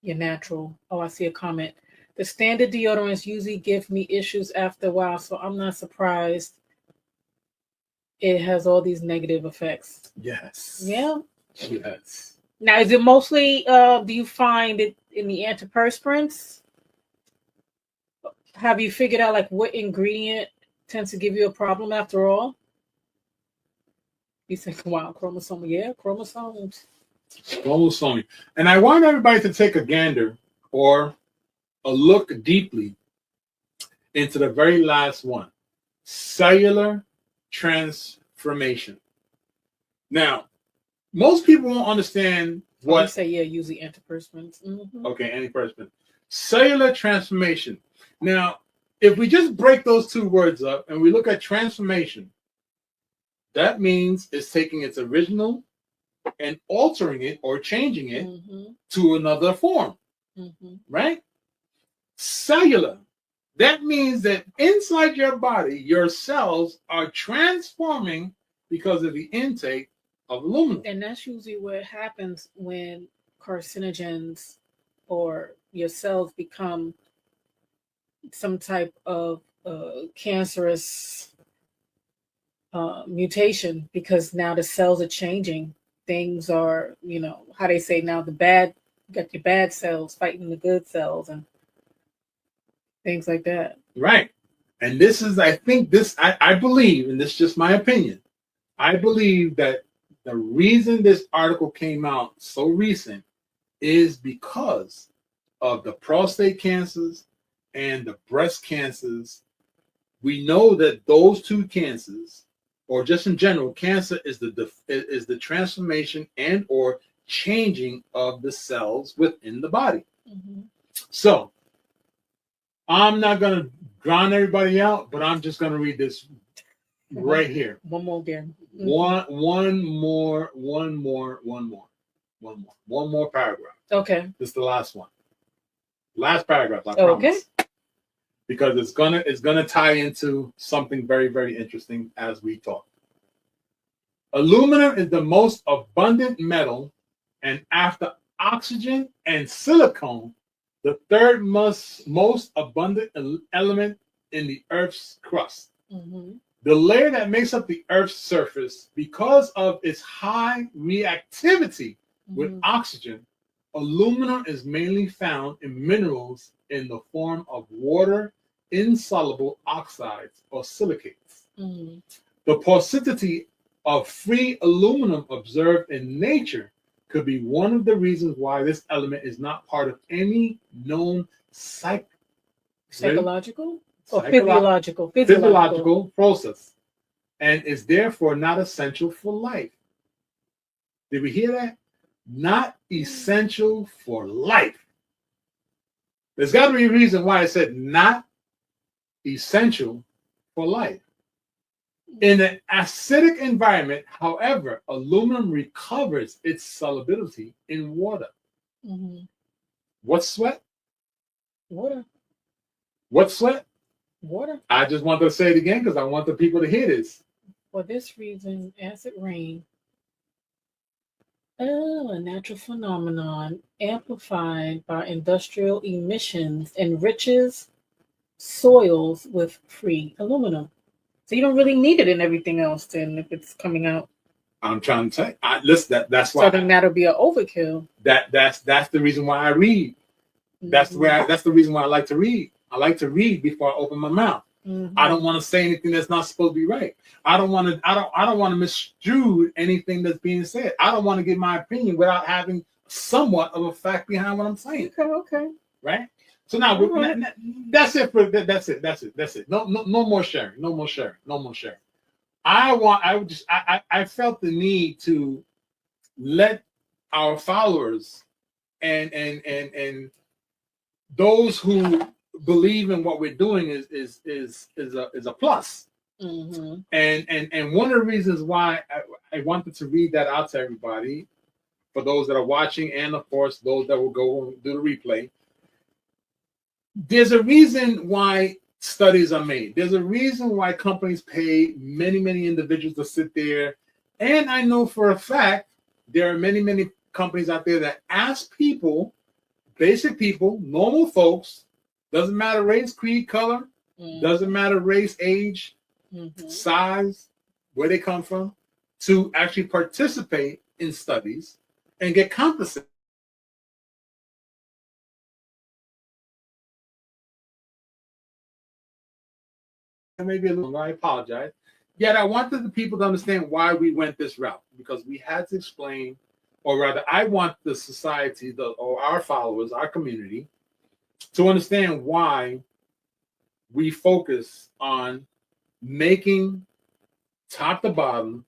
your natural. Oh, I see a comment. The standard deodorants usually give me issues after a while, so I'm not surprised it has all these negative effects.
Yes.
Yeah.
Yes.
Now, is it mostly, do you find it in the antiperspirants? Have you figured out like what ingredient tends to give you a problem after all? You think, wow, chromosomal. Yeah, chromosomes.
Chromosomal. And I want everybody to take a gander or a look deeply into the very last one, cellular transformation. Now, most people won't understand what.
You say, yeah, usually antiperspirants. Mm-hmm.
Okay, antiperspirant. Cellular transformation. Now, if we just break those two words up and we look at transformation, that means it's taking its original and altering it or changing it to another form, right? Cellular. That means that inside your body, your cells are transforming because of the intake of aluminum.
And that's usually what happens when carcinogens or your cells become some type of cancerous mutation, because now the cells are changing. Things are, how they say now, you got your bad cells fighting the good cells and things like that.
Right. And this is, I believe, and this is just my opinion, I believe that the reason this article came out so recent is because of the prostate cancers and the breast cancers. We know that those two cancers, or just in general, cancer is the transformation and or changing of the cells within the body. Mm-hmm. So I'm not going to drown everybody out, but I'm just going to read this right here.
One more again.
Mm-hmm. One more paragraph.
Okay.
This is the last one. Last paragraph, I promise. Okay. Because it's gonna tie into something very, very interesting as we talk. Aluminum is the most abundant metal, and after oxygen and silicon, the third most abundant element in the Earth's crust. Mm-hmm. The layer that makes up the Earth's surface, because of its high reactivity with oxygen, aluminum is mainly found in minerals in the form of water insoluble oxides or silicates. Mm-hmm. The porosity of free aluminum observed in nature could be one of the reasons why this element is not part of any known
psychological or physiological
process, and is therefore not essential for life. Did we hear that? Not essential for life. There's got to be a reason why I said not essential for life. In an acidic environment, however, aluminum recovers its solubility in water.
Mm-hmm.
What's sweat?
Water.
What's sweat?
Water.
I just want to say it again because I want the people to hear this.
For this reason, acid rain, a natural phenomenon amplified by industrial emissions, enriches soils with free aluminum. So you don't really need it in everything else then if it's coming out.
I'm trying to tell you. Listen, that's why.
So then that'll be an overkill.
That's the reason why I read. That's the reason why I like to read. I like to read before I open my mouth.
Mm-hmm.
I don't want to say anything that's not supposed to be right. I don't want to misconstrue anything that's being said. I don't want to give my opinion without having somewhat of a fact behind what I'm saying.
Okay.
Right? So now that's it for that's it. No more sharing. No more sharing. I felt the need to let our followers and those who believe in what we're doing is a plus.
Mm-hmm.
And one of the reasons why I wanted to read that out to everybody, for those that are watching, and of course those that will go and do the replay. There's a reason why studies are made. There's a reason why companies pay many individuals to sit there. And I know for a fact there are many companies out there that ask people, basic people, normal folks, doesn't matter race, creed, color, doesn't matter race, age, size, where they come from, to actually participate in studies and get compensated. Maybe a little, I apologize. Yet I wanted the people to understand why we went this route, because we had to explain, or rather, I want the society, or our followers, our community, to understand why we focus on making top to bottom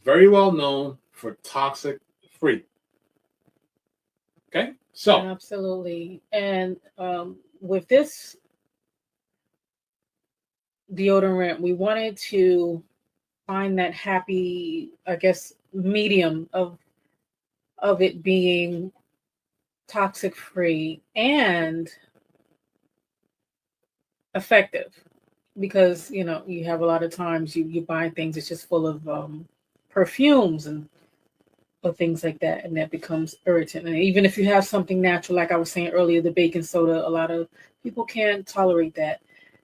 very well known for toxic free. Okay, so
absolutely, and with this deodorant, we wanted to find that happy, I guess, medium of it being toxic free and effective, because you have a lot of times you buy things it's just full of perfumes and or things like that, and that becomes irritant. And even if you have something natural, like I was saying earlier, the baking soda, a lot of people can't tolerate that.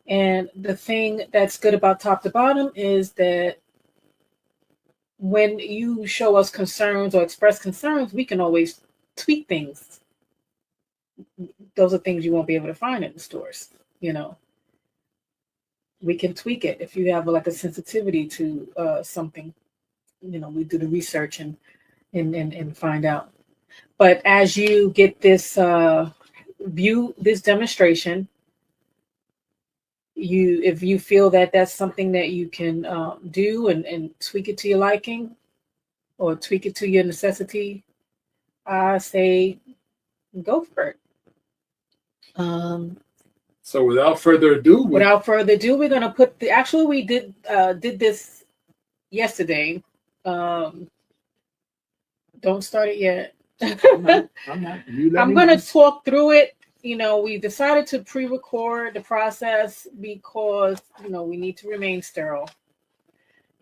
And the thing that's good about top to bottom is that when you show us concerns or express concerns, we can always tweak things. Those are things you won't be able to find in the stores. We can tweak it if you have like a sensitivity to something. We do the research and find out. But as you get this view this demonstration, if you feel that that's something that you can do and tweak it to your liking or tweak it to your necessity, I say go for it.
So without further ado,
we're going to put we did this yesterday. Don't start it yet. I'm not. I'm going to talk through it. We decided to pre-record the process because, we need to remain sterile.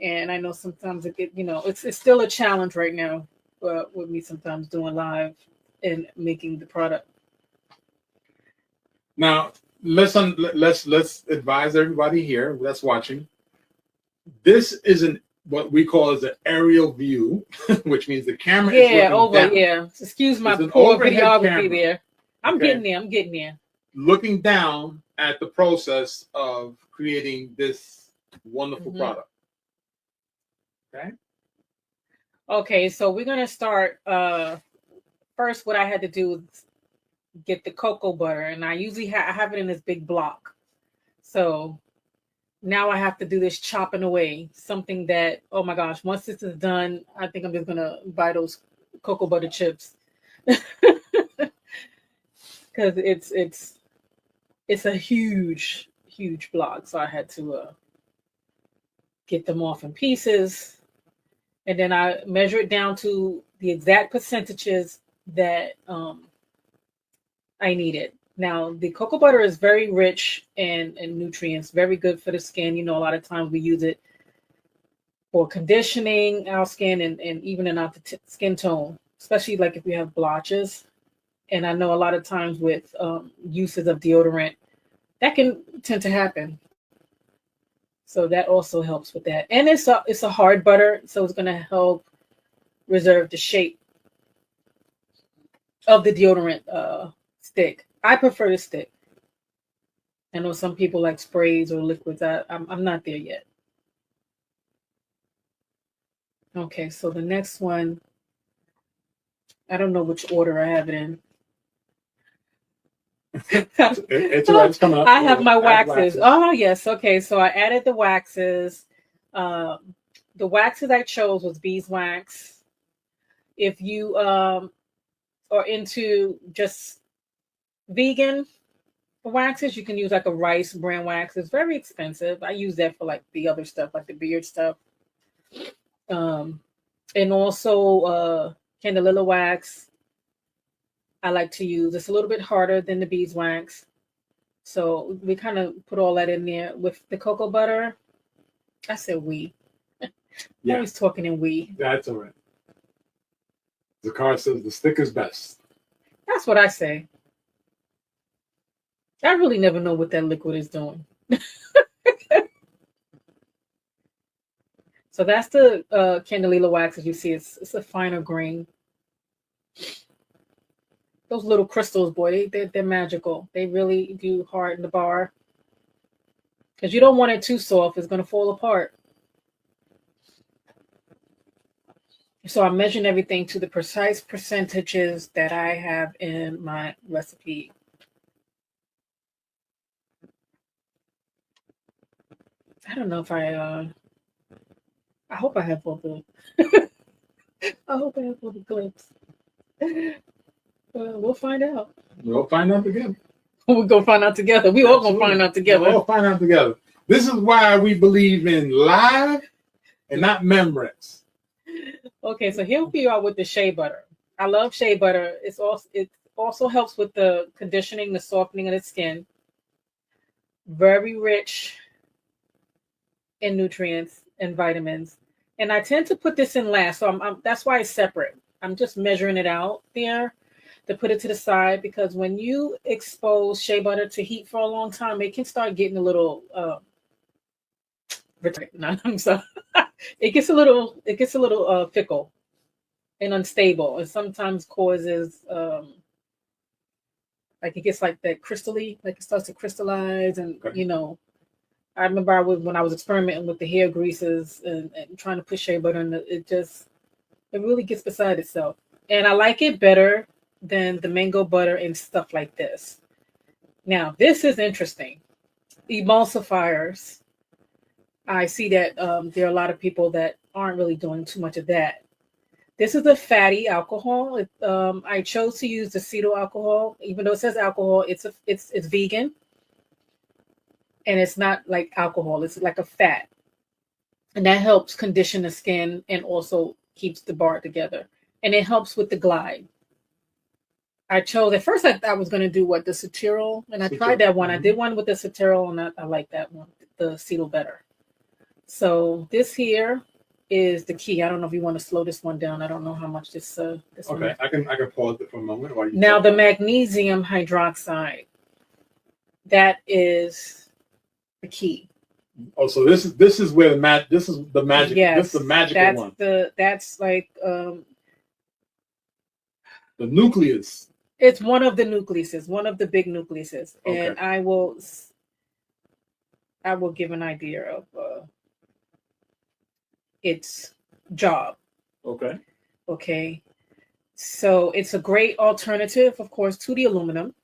And I know sometimes it's still a challenge right now with me sometimes doing live and making the product.
Now, let's advise everybody here that's watching. This isn't what we call as an aerial view, which means the camera is looking down.
Yeah. Excuse my poor videography there. I'm getting there.
Looking down at the process of creating this wonderful product.
Okay, so we're gonna start. First, what I had to do was get the cocoa butter, and I usually I have it in this big block. So now I have to do this chopping away. Something that, oh my gosh, once this is done, I think I'm just gonna buy those cocoa butter chips. because it's a huge block, so I had to get them off in pieces, and then I measure it down to the exact percentages that I needed. Now, the cocoa butter is very rich in nutrients, very good for the skin. You know, a lot of times we use it for conditioning our skin and even in our skin tone, especially like if we have blotches. And I know a lot of times with uses of deodorant, that can tend to happen. So that also helps with that. And it's a hard butter, so it's going to help reserve the shape of the deodorant stick. I prefer the stick. I know some people like sprays or liquids. I'm not there yet. Okay, so the next one, I don't know which order I have it in.
It's coming up.
I have my waxes. Oh, yes. Okay, so I added the waxes. The waxes I chose was beeswax. If you are into just vegan waxes, you can use like a rice bran wax. It's very expensive. I use that for like the other stuff, like the beard stuff. And also Candelilla wax. I like to use. It's a little bit harder than the beeswax. So we kind of put all that in there with the cocoa butter. I said we.
Yeah.
Always talking in we.
That's all right. The car says the stick is best.
That's what I say. I really never know what that liquid is doing. So that's the Candelilla wax. As you see, it's a finer grain. Those little crystals, boy, they're magical. They really do harden the bar. Because you don't want it too soft. It's going to fall apart. So I'm measuring everything to the precise percentages that I have in my recipe. I don't know if I hope I have all the I hope I have all the clips. We'll find out.
We'll find out together.
We'll go find out together. We all gonna find out together.
We'll all find out together. This is why we believe in live and not memories.
Okay, so here we are with the shea butter. I love shea butter. It also helps with the conditioning, the softening of the skin. Very rich in nutrients and vitamins. And I tend to put this in last, so that's why it's separate. I'm just measuring it out there to put it to the side, because when you expose shea butter to heat for a long time, it can start getting a little I'm sorry. It gets a little fickle and unstable, and sometimes causes like it gets like that crystally, like it starts to crystallize, and
Okay.
I remember when I was experimenting with the hair greases and trying to put shea butter in it really gets beside itself. And I like it better than the mango butter and stuff like this. Now, this is interesting. Emulsifiers. I see that there are a lot of people that aren't really doing too much of that. This is a fatty alcohol. I chose to use the acetyl alcohol, even though it says alcohol. It's vegan, and it's not like alcohol. It's like a fat, and that helps condition the skin and also keeps the bar together. And it helps with the glide. I chose at first. I was going to do the Ceteryl, and I tried that one. I did one with the Ceteryl, and I like that one, the acetyl better. So this here is the key. I don't know if you want to slow this one down. I don't know how much this
Okay,
one.
I can pause it for a moment while you.
Now the magnesium hydroxide. That is the key.
Oh, so this is where this is the magic.
Yes,
this is the magical one.
That's like
the nucleus.
It's one of the nucleuses, one of the big nucleuses,
Okay.
and I will give an idea of its job.
Okay.
Okay, so it's a great alternative, of course, to the aluminum.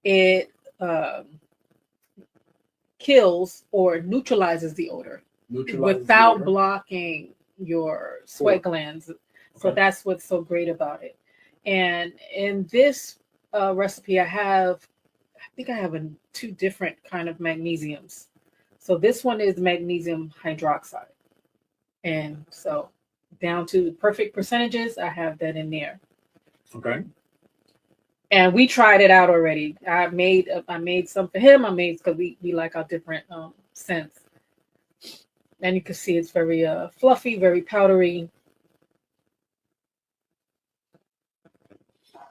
It kills or neutralizes the odor without blocking your sweat glands. So that's what's so great about it. And in this recipe, I think I have two different kind of magnesiums. So this one is magnesium hydroxide. And so down to perfect percentages, I have that in there.
Okay.
And we tried it out already. I made some for him. I made because we like our different scents. And you can see it's very fluffy, very powdery.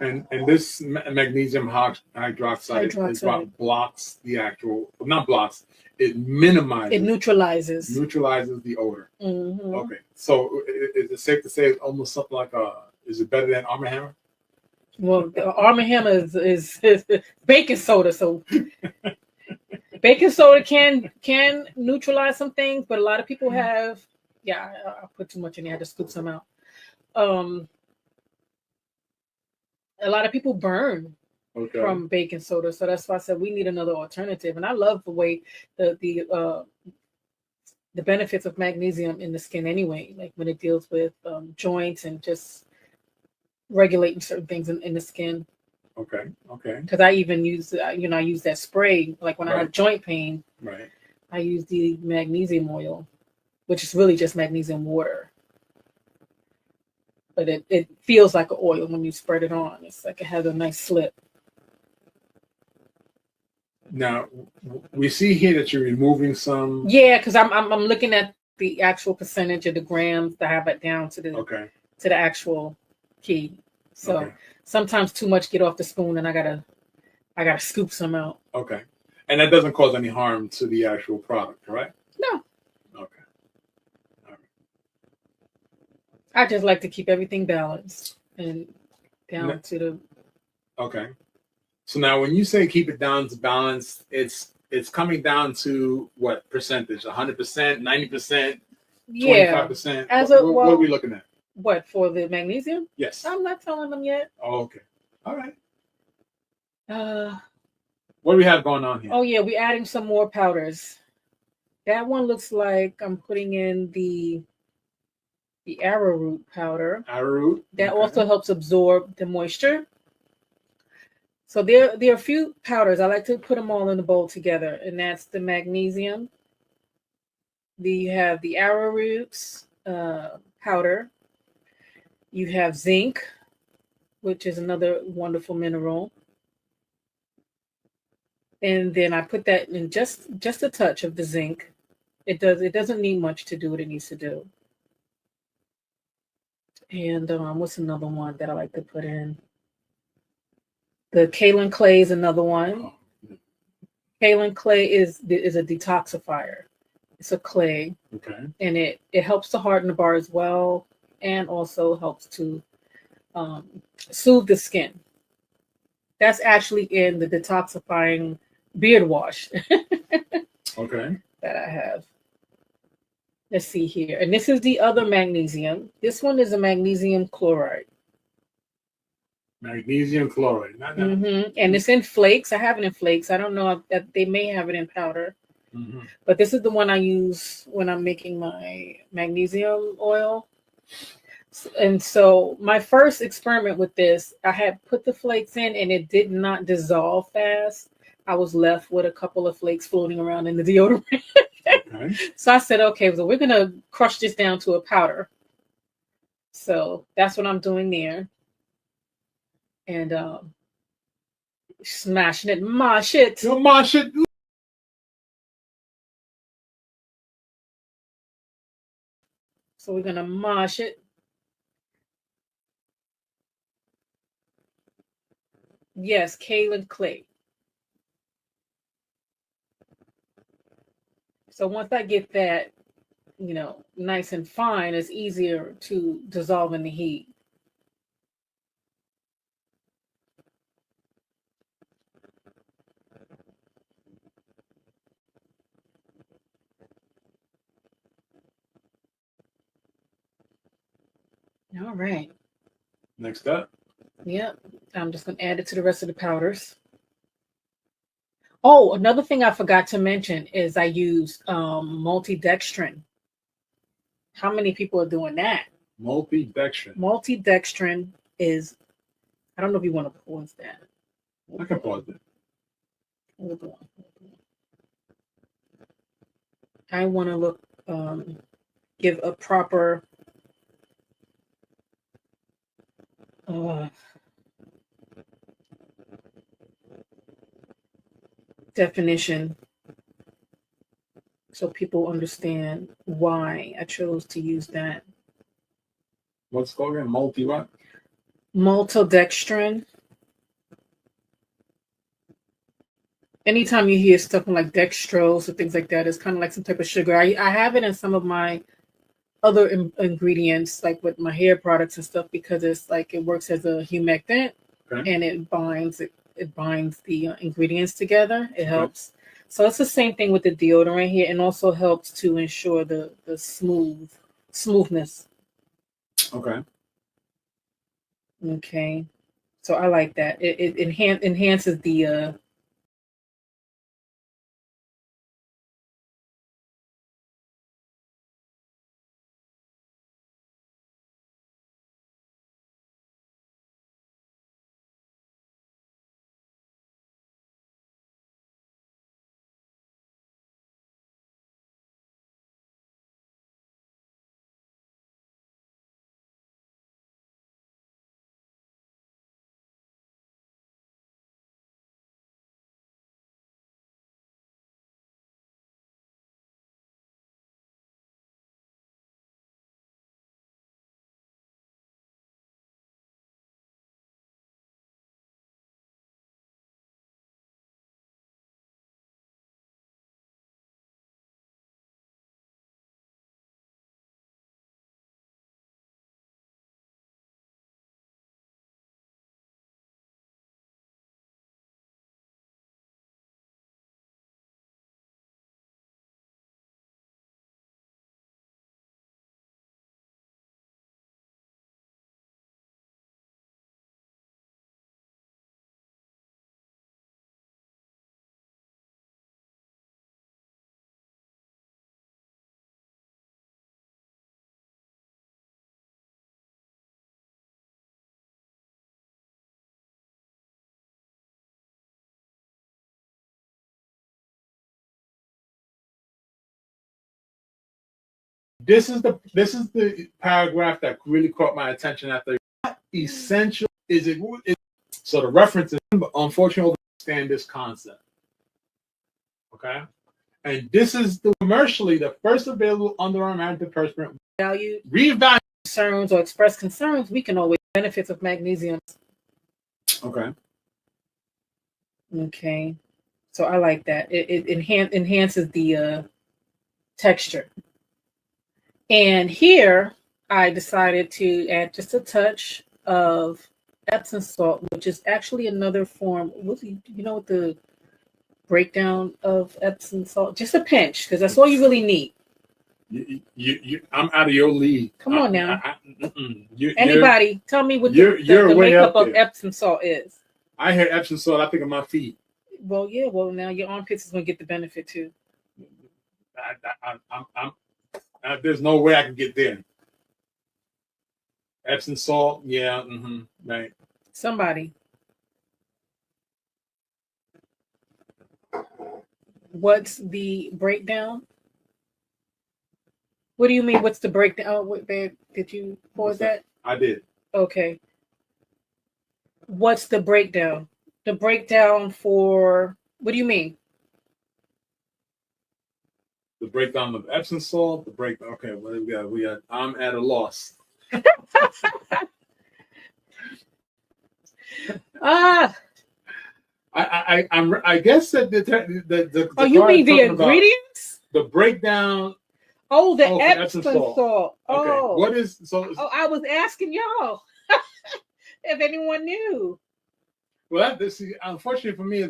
And this magnesium hydroxide is what blocks the actual, not blocks, it minimizes.
It neutralizes
the odor.
Mm-hmm.
Okay. So is it safe to say it's almost something like is it better than Arm & Hammer?
Well, Arm & Hammer is baking soda, so baking soda can neutralize some things, but a lot of people have. Yeah, I put too much in there to scoop some out. A lot of people burn from baking soda, so that's why I said we need another alternative. And I love the way the benefits of magnesium in the skin anyway, like when it deals with joints and just regulating certain things in the skin.
Okay.
Because I even use, I use that spray, like when I have joint pain.
Right.
I use the magnesium oil, which is really just magnesium water. But it feels like an oil when you spread it on. It's like it has a nice slip.
Now we see here that you're removing some.
Yeah, because I'm looking at the actual percentage of the grams to have it down to the actual key. So sometimes too much get off the spoon, and I gotta scoop some out.
Okay, and that doesn't cause any harm to the actual product, correct?
No.
Okay. All right.
I just like to keep everything balanced and down to the.
Okay. So now when you say keep it down to balance, it's coming down to what percentage? 100%, 90%, 25%? What are we looking at?
What, for the magnesium?
Yes.
I'm not telling them yet.
Oh, okay. All right. What do we have going on here?
Oh, yeah, we're adding some more powders. That one looks like I'm putting in the arrowroot powder.
Arrowroot?
That also helps absorb the moisture. So there are a few powders. I like to put them all in a bowl together, and that's the magnesium. You have the arrowroots powder. You have zinc, which is another wonderful mineral. And then I put that in just a touch of the zinc. It doesn't need much to do what it needs to do. And what's another one that I like to put in? The kaolin clay is another one. Kaolin clay is a detoxifier. It's a clay.
Okay.
And it helps to harden the bar as well, and also helps to soothe the skin. That's actually in the detoxifying beard wash.
Okay.
That I have. Let's see here. And this is the other magnesium. This one is a magnesium chloride.
Magnesium chloride.
Mm-hmm. And it's in flakes. I have it in flakes. I don't know if they may have it in powder.
Mm-hmm.
But this is the one I use when I'm making my magnesium oil. And so my first experiment with this, I had put the flakes in and it did not dissolve fast. I was left with a couple of flakes floating around in the deodorant.
Okay.
So I said, okay, so we're going to crush this down to a powder. So that's what I'm doing there. And smashing it. Mosh it.
Yo, mosh it.
So we're going to mosh it. Yes, kaolin clay. So once I get that, nice and fine, it's easier to dissolve in the heat. All right.
Next up.
Yep. I'm just going to add it to the rest of the powders. Oh, another thing I forgot to mention is I use multidextrin. How many people are doing that?
Multidextrin.
Multidextrin is, I don't know if you want to pause that.
I can pause it.
Hold on. I want to look, give a proper definition so people understand why I chose to use that.
What's called again? Multi what?
Maltodextrin. Anytime you hear stuff like dextrose or things like that, it's kind of like some type of sugar. I have it in some of my other ingredients, like with my hair products and stuff, because it's like it works as a humectant,
Okay.
and it binds the ingredients together. It helps. So it's the same thing with the deodorant here, and also helps to ensure the smoothness.
Okay.
Okay, so I like that. It enhances the
This is the paragraph that really caught my attention after. What essential is it? So the reference is, unfortunately, understand this concept. Okay. And this is commercially the first available underarm antiperspirant.
value
Revalue
concerns or express concerns. We can always benefits of magnesium.
Okay.
Okay, so I like that. It enhances the texture. And here I decided to add just a touch of Epsom salt, which is actually another form. You know what the breakdown of Epsom salt? Just a pinch, because that's all you really need.
I'm out of your league.
Come on now.
Anybody,
tell me what
you're
the
way
makeup
up
of
there.
Epsom salt is.
I hear Epsom salt, I think of my feet.
Well, yeah. Well, now your armpits is going to get the benefit too.
There's no way I can get there. Epsom salt, yeah, right.
Somebody. What's the breakdown? What do you mean? What's the breakdown? Oh, wait, babe, did you pause that?
I did.
Okay. What's the breakdown? The breakdown for what do you mean?
The breakdown of Epsom salt. The breakdown. Okay, what do we got? We got. I'm at a loss. I guess that the
oh, you mean the ingredients?
The breakdown.
Oh, the Epsom salt.
Okay.
Oh,
What is so?
Oh, I was asking y'all if anyone knew.
Well, unfortunately for me,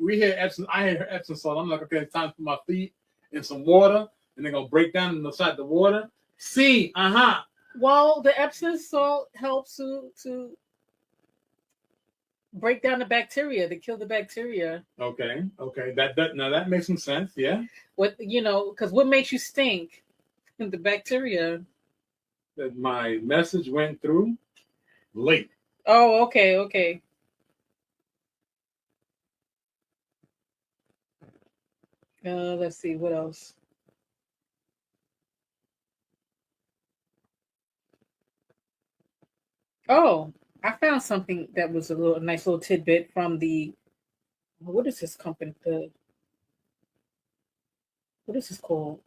we hear Epsom. I hear Epsom salt. I'm like, okay, it's time for my feet in some water, and they're gonna break down inside the water. See,
Well, the Epsom salt helps to break down the bacteria, to kill the bacteria.
Okay. That makes some sense. Yeah.
What because what makes you stink? The bacteria.
That my message went through late.
Oh, okay. Let's see what else. Oh, I found something that was a nice little tidbit from the what is this company? The what is this called?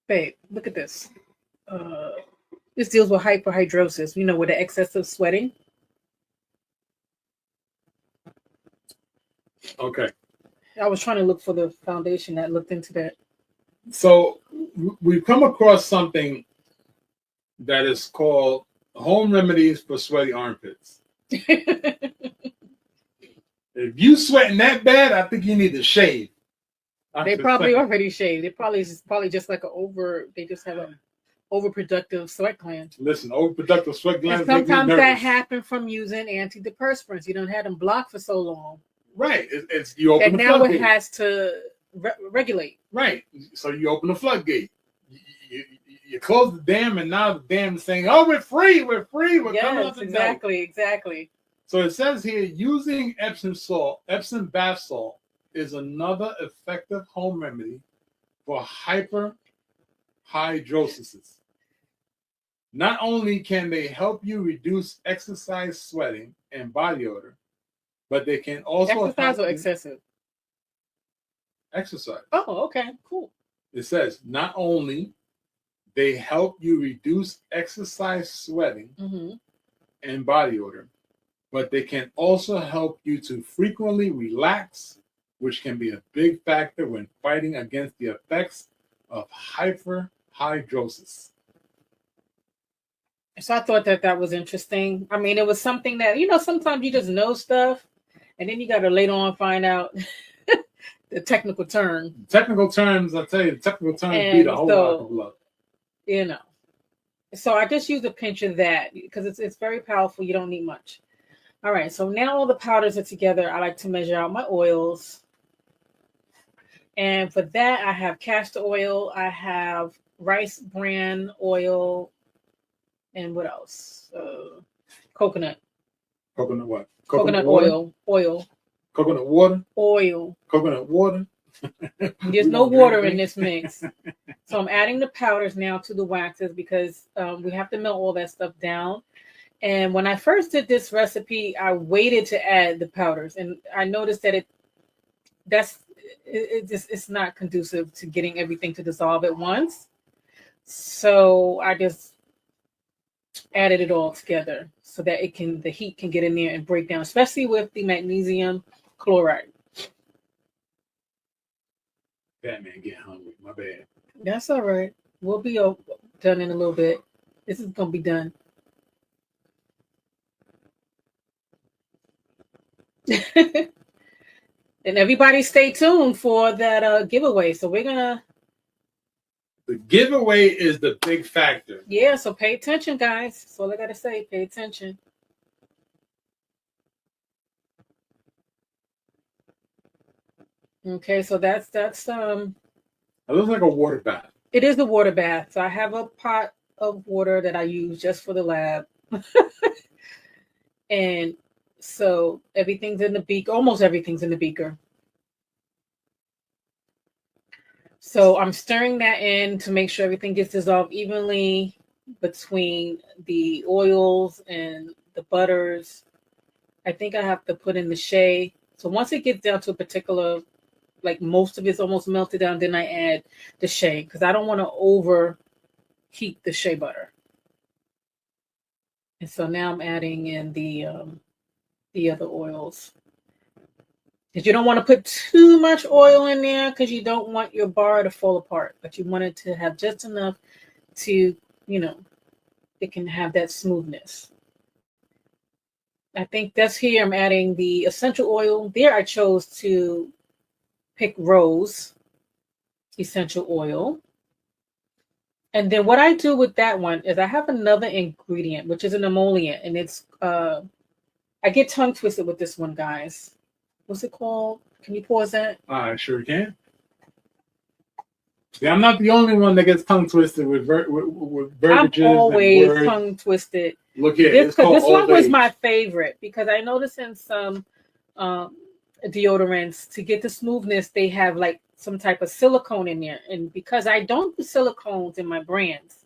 Babe, look at this. Uh, this deals with hyperhidrosis. You know, with the excessive sweating.
Okay.
I was trying to look for the foundation that looked into that.
So we've come across something that is called home remedies for sweaty armpits. If you sweating that bad, I think you need to shave.
They probably already shaved. They probably just like they just have a overproductive sweat gland.
Listen, overproductive sweat glands.
And sometimes that happens from using antidepressants. You don't have them blocked for so long.
Right. It's you open
and
the
now
floodgate.
it has to regulate.
Right. So you open the floodgate. You close the dam, and now the dam is saying, "Oh, we're free. We're free. We're coming out tonight."
Exactly.
So it says here, using Epsom bath salt is another effective home remedy for hyperhidrosis. Not only can they help you reduce exercise sweating and body odor, but they can also
exercise or excessive
exercise.
Oh, okay, cool.
It says not only they help you reduce exercise sweating and body odor, but they can also help you to frequently relax, which can be a big factor when fighting against the effects of hyperhidrosis.
So I thought that was interesting. I mean, it was something that, sometimes you just know stuff, and then you got to later on find out the technical term.
Technical terms, I tell you, technical terms beat a whole lot of love.
So I just use a pinch of that because it's very powerful. You don't need much. All right, so now all the powders are together. I like to measure out my oils. And for that, I have castor oil. I have rice bran oil. And what else? Coconut.
Coconut what?
Coconut oil.
Coconut water?
Oil.
Coconut water?
There's no water in this mix. So I'm adding the powders now to the waxes because we have to melt all that stuff down. And when I first did this recipe, I waited to add the powders. And I noticed that it's not conducive to getting everything to dissolve at once. So I just added it all together so that the heat can get in there and break down, especially with the magnesium chloride.
Batman get hungry. My bad.
That's all right. We'll be done in a little bit. This is gonna be done. And everybody stay tuned for that giveaway. So we're gonna.
The giveaway is the big factor.
Yeah, so pay attention, guys. That's all I gotta say. Pay attention. Okay, so that's
It looks like a water bath.
It is the water bath. So I have a pot of water that I use just for the lab. And so everything's in the beaker. Almost everything's in the beaker. So I'm stirring that in to make sure everything gets dissolved evenly between the oils and the butters. I think I have to put in the shea. So once it gets down to a particular, like most of it's almost melted down, then I add the shea because I don't want to overheat the shea butter. And so now I'm adding in the other oils. Because you don't want to put too much oil in there because you don't want your bar to fall apart. But you want it to have just enough to, it can have that smoothness. I think that's here. I'm adding the essential oil. There I chose to pick rose essential oil. And then what I do with that one is I have another ingredient, which is an emollient. And it's, I get tongue twisted with this one, guys. What's it called? Can you pause that?
I sure can. Yeah, I'm not the only one that gets tongue twisted with verbiages.
I'm always tongue twisted.
Look here.
This one was my favorite because I noticed in some deodorants, to get the smoothness, they have like some type of silicone in there. And because I don't do silicones in my brands,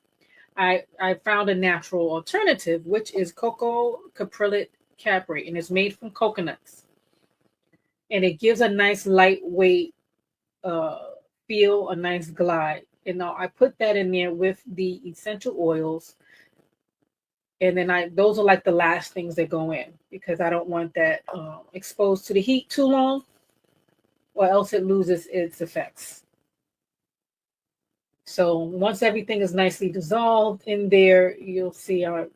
I found a natural alternative, which is cocoa caprylic caprate, and it's made from coconuts. And it gives a nice lightweight uh, feel, a nice glide. And now I put that in there with the essential oils, and then those are like the last things that go in because I don't want that exposed to the heat too long, or else it loses its effects. So once everything is nicely dissolved in there, you'll see I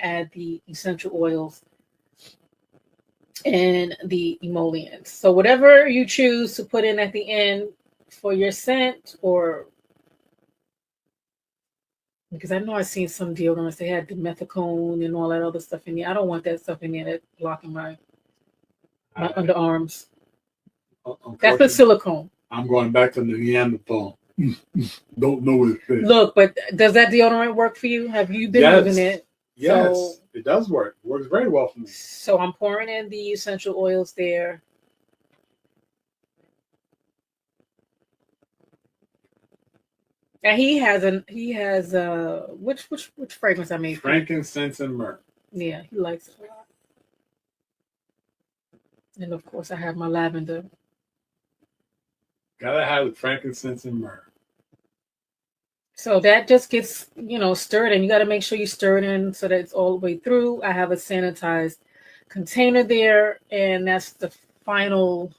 add the essential oils and the emollients. So whatever you choose to put in at the end for your scent, or because I know I've seen some deodorants, they had the methicone and all that other stuff in there. I don't want that stuff in there that's blocking my underarms. That's the silicone.
I'm going back to the Neanderthal. Don't know what it is.
Look, but does that deodorant work for you? Have you been using it?
Yes,
So,
it does work. It works very well for me.
So I'm pouring in the essential oils there. And he has which fragrance I made?
Frankincense and myrrh.
Yeah, he likes it a lot. And of course I have my lavender.
Gotta have the frankincense and myrrh.
So that just gets, stirred in. You got to make sure you stir it in so that it's all the way through. I have a sanitized container there, and that's the final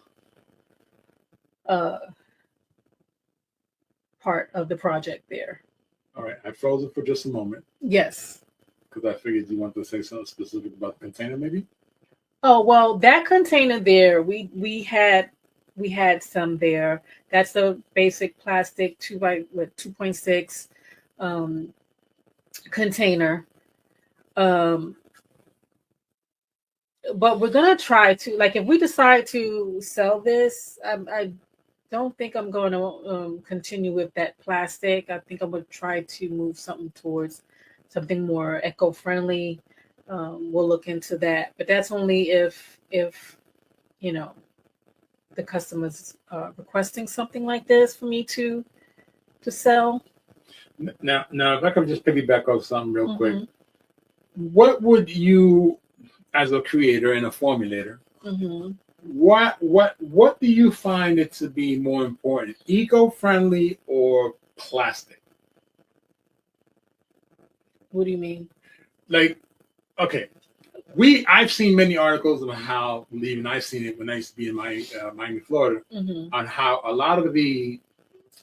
part of the project there.
All right, I froze it for just a moment.
Yes.
Because I figured you wanted to say something specific about the container, maybe?
Oh, well, that container there, we had some there. That's the basic plastic 2.6 container. But we're gonna try to, like, if we decide to sell this, I don't think I'm going to continue with that plastic. I think I'm going to try to move something towards something more eco-friendly. We'll look into that, but that's only if the customers requesting something like this for me to sell.
Now, if I could just piggyback off something real quick, what would you, as a creator and a formulator, what do you find it to be more important, eco-friendly or plastic?
What do you mean?
Like, okay, I've seen many articles on how, even I've seen it when I used to be in Miami, Florida, on how a lot of the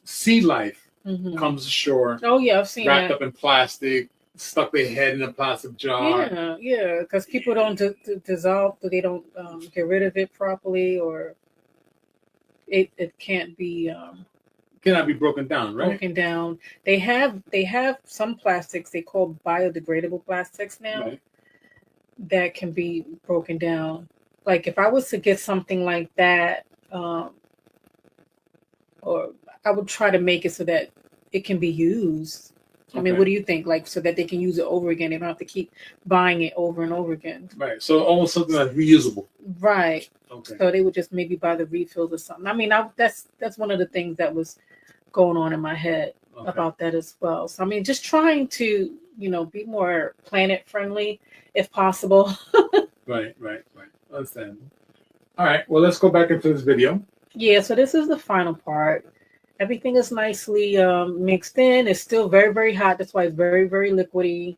sea life comes ashore.
Oh yeah, I've seen
wrapped
that.
up in plastic, stuck their head in a plastic jar.
Yeah, because people don't dissolve, so they don't get rid of it properly, or it can't be
cannot be broken down, right?
Broken down. They have some plastics they call biodegradable plastics now.
Right.
That can be broken down. Like if I was to get something like that, or I would try to make it so that it can be used. I mean, what do you think? Like, so that they can use it over again. They don't have to keep buying it over and over again.
Right. So almost something that's reusable.
Right.
Okay.
So they would just maybe buy the refills or something. I mean, that's one of the things that was going on in my head about that as well. So I mean, just trying to be more planet friendly if possible.
Right. Understand. All right. Well, let's go back into this video.
Yeah. So this is the final part. Everything is nicely mixed in. It's still very, very hot. That's why it's very, very liquidy.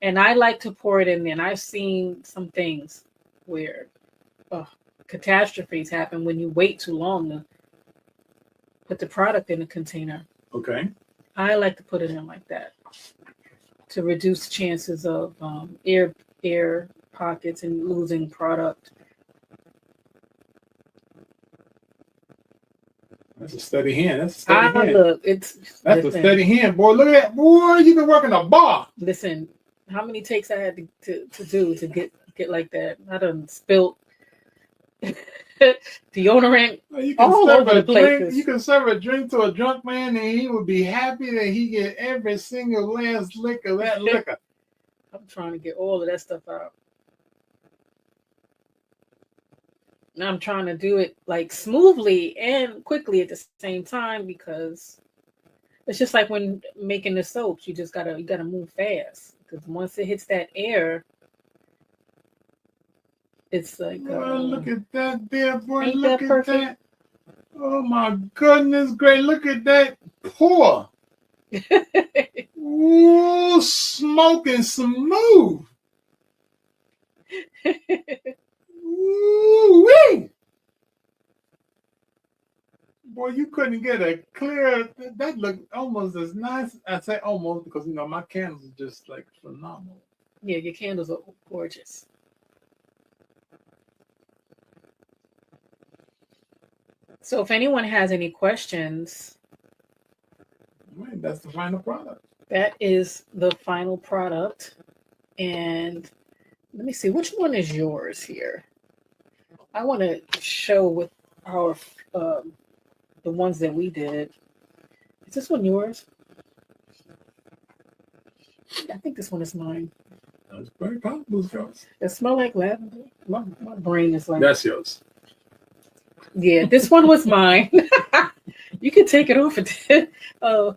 And I like to pour it in there. And I've seen some things where catastrophes happen when you wait too long to put the product in a container.
Okay.
I like to put it in like that to reduce chances of air pockets and losing product.
That's a steady hand. That's a steady hand.
Look,
that's a steady hand, boy. Look at that, boy. You've been working a bar.
Listen, how many takes I had to do to get like that? I done spilt deodorant all over the places.
You can serve a drink to a drunk man, and he would be happy that he get every single last lick of that liquor.
I'm trying to get all of that stuff out. And I'm trying to do it like smoothly and quickly at the same time because it's just like when making the soaps, you gotta move fast because once it hits that air, it's like
Well, look at that there, boy.
ain't
Look
that
at
perfect?
that. Oh my goodness, great. Look at that pour. Ooh, smoking smooth. Ooh wee. Boy, you couldn't get a clear. That looked almost as nice. I say almost because my candles are just like phenomenal.
Yeah, your candles are gorgeous. So if anyone has any questions,
Man, that's the final product.
that is the final product. And let me see, which one is yours here? I want to show with our the ones that we did. Is this one yours? I think this one is mine.
That's very possible, yours.
It smells like lavender. My brain is like.
That's yours.
Yeah, this one was mine. You can take it off and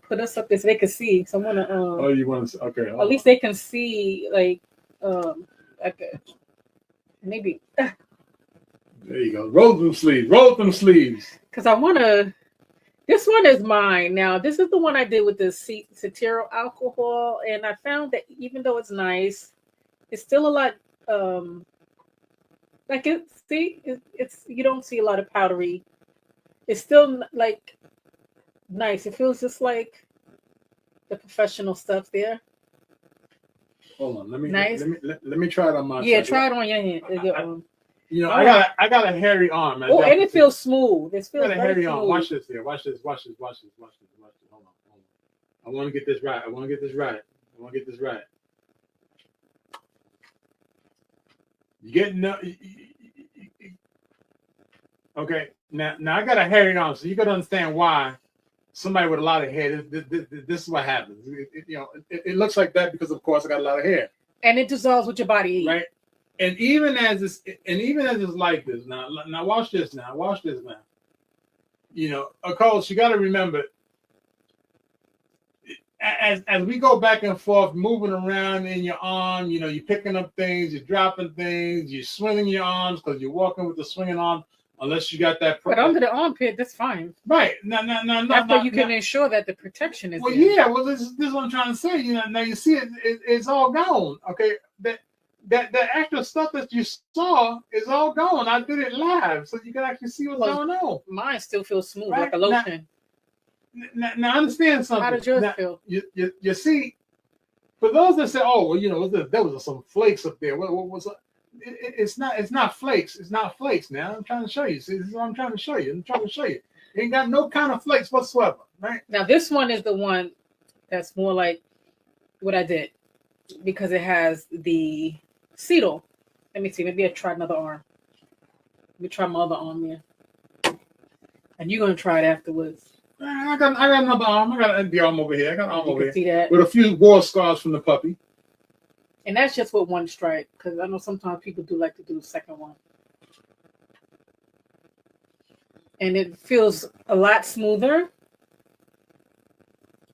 put us up there so they can see. So I want to.
Oh, you want to? Okay.
At least they can see, like maybe.
There you go. Roll them sleeves. Roll them sleeves.
Because I want to. This one is mine. Now, this is the one I did with the cetyl alcohol, and I found that even though it's nice, it's still a lot. Like it's you don't see a lot of powdery. It's still like nice. It feels just like the professional stuff there.
Hold on, let me
Nice.
let me try it on my.
Yeah,
side.
try it on your hand.
I got a hairy arm.
Oh, and it feels smooth. It feels
I got a
very
hairy
smooth.
arm. Watch this here. Watch this. Hold on. I want to get this right. You getting no? Okay. Now I got a hairy arm, so you got to understand why somebody with a lot of hair. This is what happens. It looks like that because, of course, I got a lot of hair.
And it dissolves with your body heat.
Right. And even as it's like this now watch this now. Of course, you got to remember, as we go back and forth, moving around in your arm, you're picking up things, you're dropping things, you're swinging your arms because you're walking with the swinging arm, unless you got that.
But under the armpit, that's fine.
Right. No.
That's where you can ensure that the protection is.
Well,
there.
yeah. Well, this is what I'm trying to say. Now you see it's all gone. Okay. That extra stuff that you saw is all gone. I did it live, so you can actually see what's going on.
Mine still feels smooth,
Right.
like a lotion.
Now understand something.
How did yours feel?
You see, for those that say, "Oh, well, there was some flakes up there." What was it's not flakes. It's not flakes. Now I'm trying to show you. See, this is what I'm trying to show you. It ain't got no kind of flakes whatsoever. Right.
Now this one is the one that's more like what I did because it has the cetyl. Let me see. Maybe I try another arm. Let me try my other arm here. And you're gonna try it afterwards.
I got another arm. I got the arm over here. I got an arm over here.
See that?
With a few war scars from the puppy.
And that's just with one stripe, because I know sometimes people do like to do the second one. And it feels a lot smoother.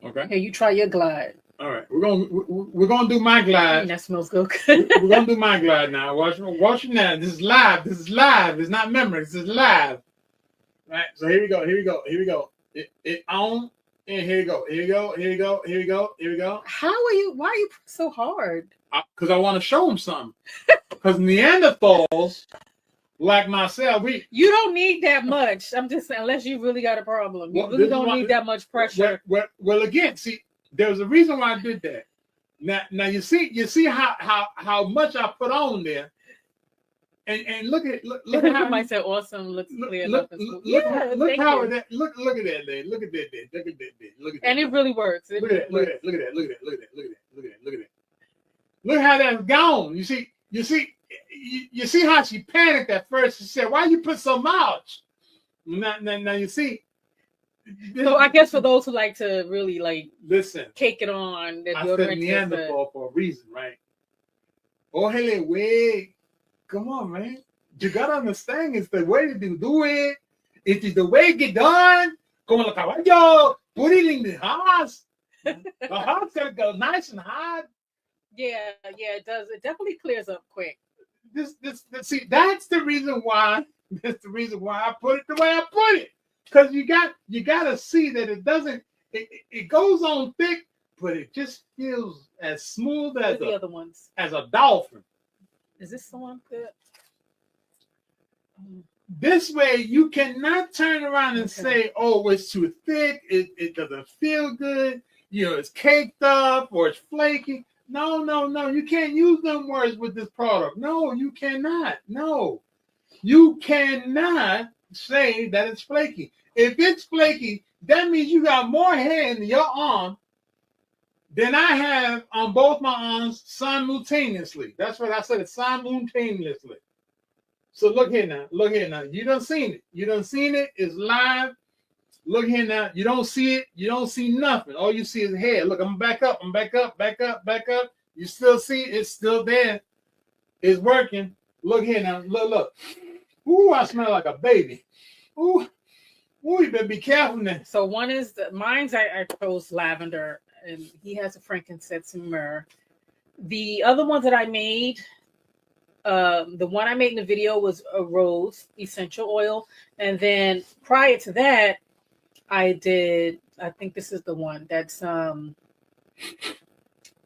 Okay.
Here, you try your Glide.
All right, we're gonna do my Glide.
That smells good.
We're gonna do my Glide now. Watch it now. This is live. It's not memory. This is live. Right. So here we go. It on. And here we go.
Why are you so hard?
Because I want to show them something. Because Neanderthals, like myself,
you don't need that much. I'm just saying, unless you really got a problem. You really don't need that much pressure.
Well, again, see, there's a reason why I did that. Now you see how much I put on there, and look at how
might say awesome looks clear enough.
Look at that. Look at that there. Look at that.
And it really works.
Look at that. Look how that's gone. You see how she panicked at first. She said, "Why you put so much?" Now you see.
So I guess for those who like to really
listen,
cake it on,
I said Neanderthal for a reason, right? Oh, hey, wait, come on, man. You gotta understand, it's the way you do it. It is the way it get done. Como el caballo, put it in the house. The house gotta go nice and hot.
Yeah, it does. It definitely clears up quick.
This, see, that's the reason why. That's the reason why I put it the way I put it. Because you gotta see that it doesn't. It goes on thick, but it just feels as smooth as
the other ones.
As a dolphin.
Is this the one good?
This way, you cannot turn around and say, "Oh, it's too thick. It doesn't feel good. You know, it's caked up or it's flaky." No. You can't use them words with this product. No, you cannot. No, you cannot say that it's flaky. If it's flaky, that means you got more hair in your arm than I have on both my arms simultaneously. That's what I said. It's simultaneously. So look here now. You done seen it. It's live. Look here now. You don't see it. You don't see nothing. All you see is hair. Look, I'm back up. Back up. You still see it. It's still there. It's working. Look here now. Look. Ooh, I smell like a baby. Ooh, you better be careful now.
So one is mine's. I chose lavender, and he has a frankincense and myrrh. The other ones that I made. The one I made in the video was a rose essential oil, and then prior to that, I think this is the one that's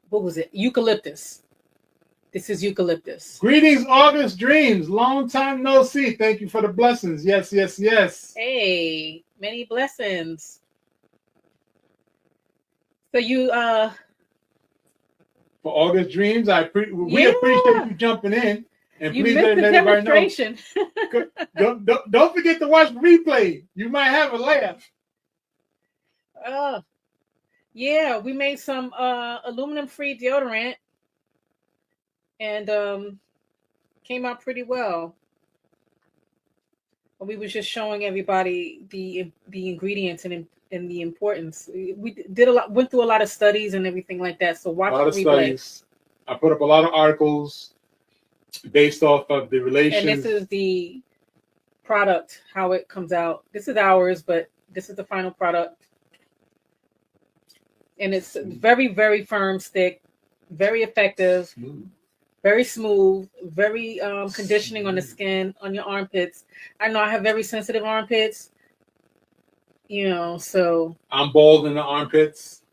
what was it? Eucalyptus. This is eucalyptus.
Greetings, August Dreams. Long time no see. Thank you for the blessings. Yes.
Hey, many blessings. So you
for August Dreams, we appreciate you jumping in. And
you
please
missed the
let everybody
demonstration.
know. Don't forget to watch the replay. You might have a laugh.
Yeah, we made some aluminum-free deodorant, and came out pretty well. We was just showing everybody the ingredients and the importance. We went through a lot of studies and everything like that. So watch the replay. Studies.
I put up a lot of articles based off of the relations.
And this is the product, how it comes out. This is ours, but this is the final product. And it's very, very firm stick, very effective, very smooth, very conditioning on the skin, on your armpits. I know I have very sensitive armpits, so.
I'm bald in the armpits.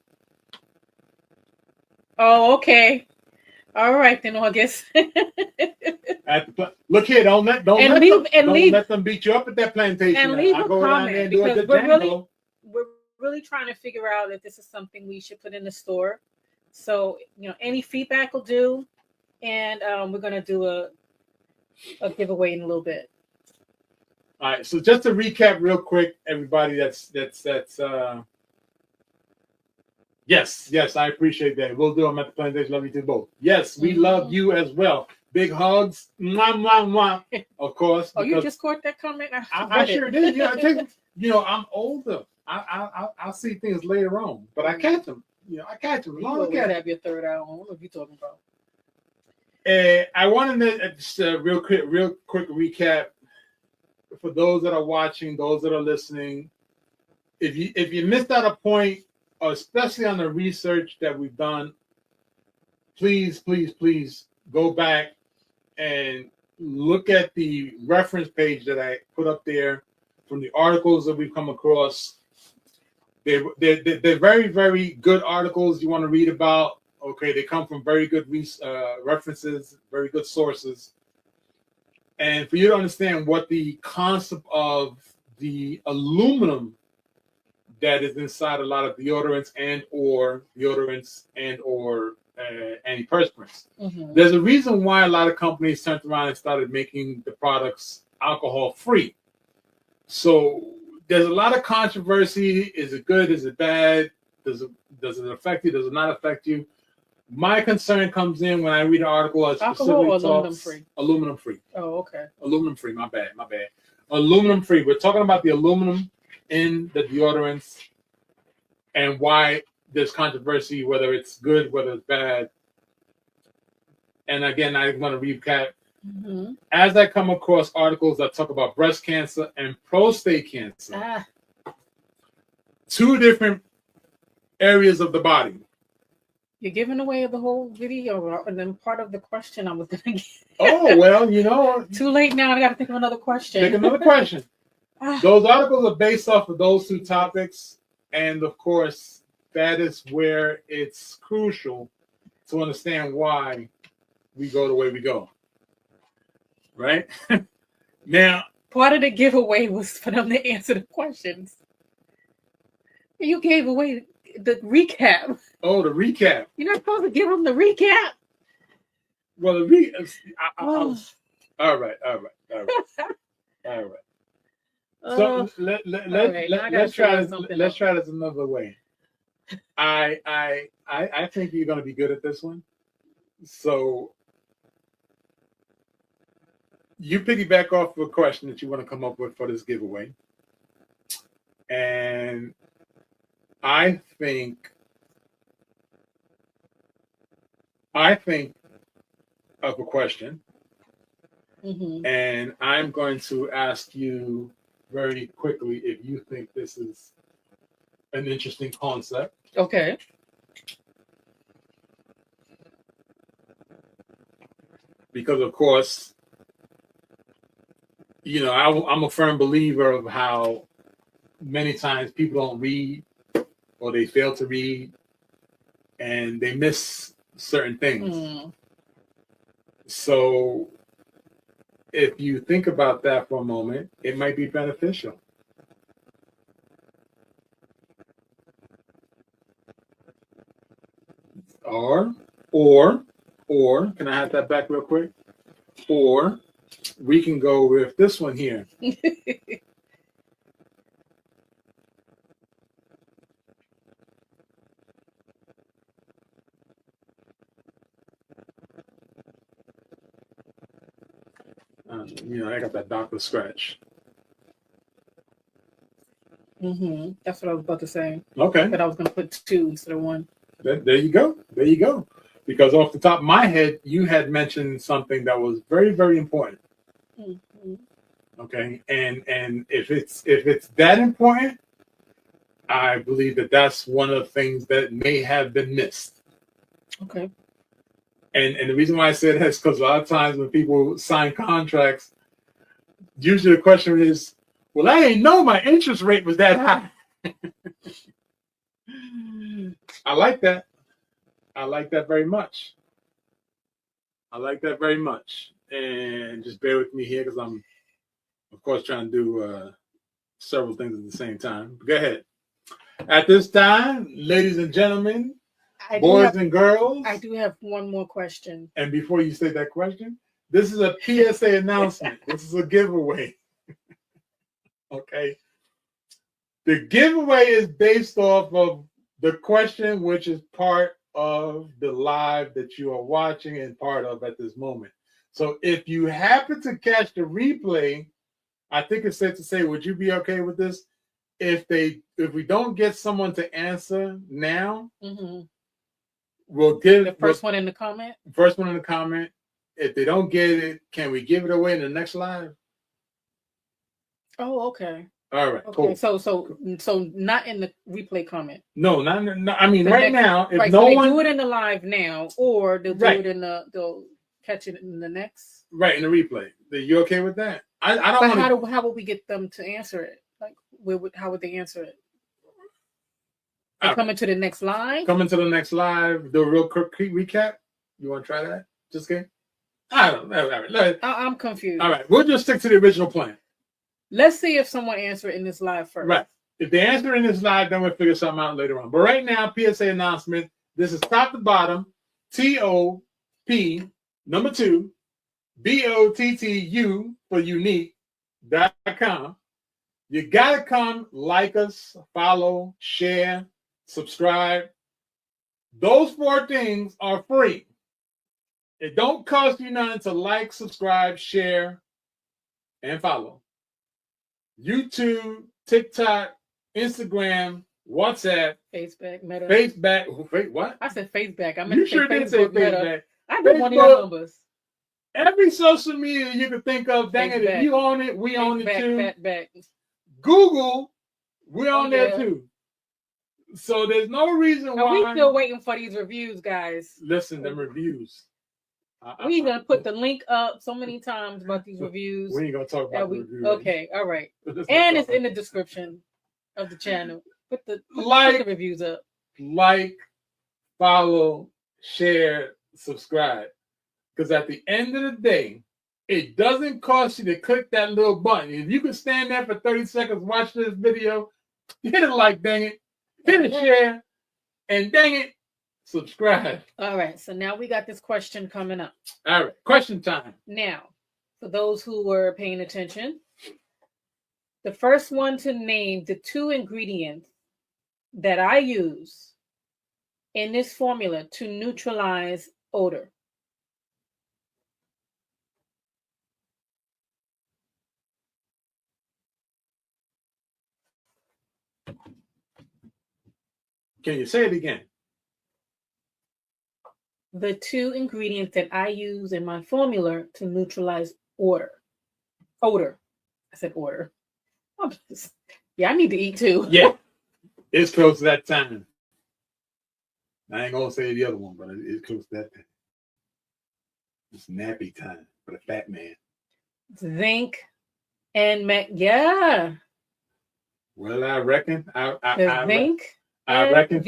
Oh, okay. All right, then, August.
Look here, don't let them beat you up at that plantation.
And leave a comment, because we're really trying to figure out if this is something we should put in the store. So, any feedback will do, and we're going to do a giveaway in a little bit.
All right. So just to recap real quick, everybody, that's yes, I appreciate that. We'll do them at the plantation. Love you too both. Yes, we love you as well. Big hugs. Mwah, mwah, mwah. Of course.
Oh, you just caught that comment?
I sure did. I'm older. I'll see things later on, but I catch them. I catch them.
You always have your third eye on. What are you talking about?
I wanted to just real quick recap for those that are watching, those that are listening. If you missed out a point, especially on the research that we've done, please go back and look at the reference page that I put up there from the articles that we've come across. They're very, very good articles you want to read about. Okay, they come from very good references, very good sources. And for you to understand what the concept of the aluminum that is inside a lot of deodorants and or antiperspirants. Mm-hmm. There's a reason why a lot of companies turned around and started making the products alcohol free. So there's a lot of controversy. Is it good? Is it bad? Does it affect you? Does it not affect you? My concern comes in when I read an article.
Alcohol or aluminum free?
Aluminum free.
Oh, okay.
Aluminum free. My bad. Aluminum free. We're talking about the aluminum in the deodorants and why there's controversy, whether it's good, whether it's bad. And again, I'm going to recap.
Mm-hmm.
As I come across articles that talk about breast cancer and prostate cancer,
Ah,
two different areas of the body.
you're giving away the whole video, and then part of the question I was gonna get.
Oh, well, you know.
Too late now. I got to think of another question.
Take another question.
Ah,
Those articles are based off of those two topics. And of course, that is where it's crucial to understand why we go the way we go. Right? Now,
part of the giveaway was for them to answer the questions. You gave away the recap.
oh, the recap.
You're not supposed to give them the recap.
Well,
Oh.
all right. So let's try this another way. I think you're going to be good at this one. So you piggyback off of a question that you want to come up with for this giveaway, and I think of a question, and I'm going to ask you very quickly if you think this is an interesting concept.
Okay.
Because, of course, you know, I'm a firm believer of how many times people don't read or they fail to read and they miss certain things. So if you think about that for a moment, it might be beneficial. Or can I have that back real quick? Or we can go with this one here. You know, I got that doctor scratch.
That's what I was about to say.
Okay.
But I was going to put 2 instead of 1.
There you go. There you go. Because off the top of my head, you had mentioned something that was very, very important. Okay. And if it's that important, I believe that that's one of the things that may have been missed.
Okay.
And the reason why I say that is because a lot of times when people sign contracts, usually the question is, well, I didn't know my interest rate was that high. I like that. I like that very much. And just bear with me here because I'm, of course, trying to do several things at the same time. Go ahead. At this time, ladies and gentlemen, boys and girls.
I do have one more question.
And before you say that question, this is a PSA announcement. This is a giveaway. Okay. The giveaway is based off of the question, which is part of the live that you are watching and part of at this moment. So if you happen to catch the replay, I think it's safe to say, would you be okay with this? If we don't get someone to answer now, we'll give
the first one in the comment.
First one in the comment. If they don't get it, can we give it away in the next live?
Oh, okay.
All right.
Okay.
Cool.
So not in the replay comment.
No. I mean, right now, if
right,
no
so
one
do it in the live now, or they'll do it they'll catch it in the next.
Right, in the replay. Are you okay with that? I don't.
But how would we get them to answer it? Like, how would they answer it? They coming to the next live.
Coming to the next live. Do a real quick recap. You want to try that? Just kidding. I don't know.
I'm confused.
All right, we'll just stick to the original plan.
Let's see if someone answer it in this live first.
Right. If they answer in this live, then we'll figure something out later on. But right now, PSA announcement. This is top to bottom. TOP number 2 BOTTU for unique.com. You gotta come like us, follow, share, subscribe. Those 4 things are free. It don't cost you nothing to like, subscribe, share, and follow. YouTube, TikTok, Instagram, WhatsApp,
Facebook, Meta.
Facebook. Wait, what?
I said Facebook. I meant
you sure did say Facebook.
I did one of your numbers.
Every social media you can think of, dang it,
Take
if
back.
you own it, we own it
back,
too.
back.
Google, we're on there
yeah.
too. So there's no reason
Are
why.
we still waiting for these reviews, guys?
Listen, them reviews.
We're gonna put the link up so many times about these reviews.
We ain't gonna talk about the reviews.
Okay, all right. And it's in the description of the channel. Put the reviews up.
Like, follow, share, subscribe. Because at the end of the day, it doesn't cost you to click that little button. If you can stand there for 30 seconds, watch this video, hit it like, dang it, hit it, share, and dang it, subscribe.
All right, so now we got this question coming up.
All right, question time.
Now, for those who were paying attention, the first one to name the 2 ingredients that I use in this formula to neutralize odor.
Can you say it again?
The 2 ingredients that I use in my formula to neutralize odor. I said odor. Yeah, I need to eat too.
Yeah, it's close to that time. I ain't gonna say the other one, but it's close to that time. It's nappy time for the fat man.
Zinc and yeah.
Well, I reckon.
Zinc.
I reckon.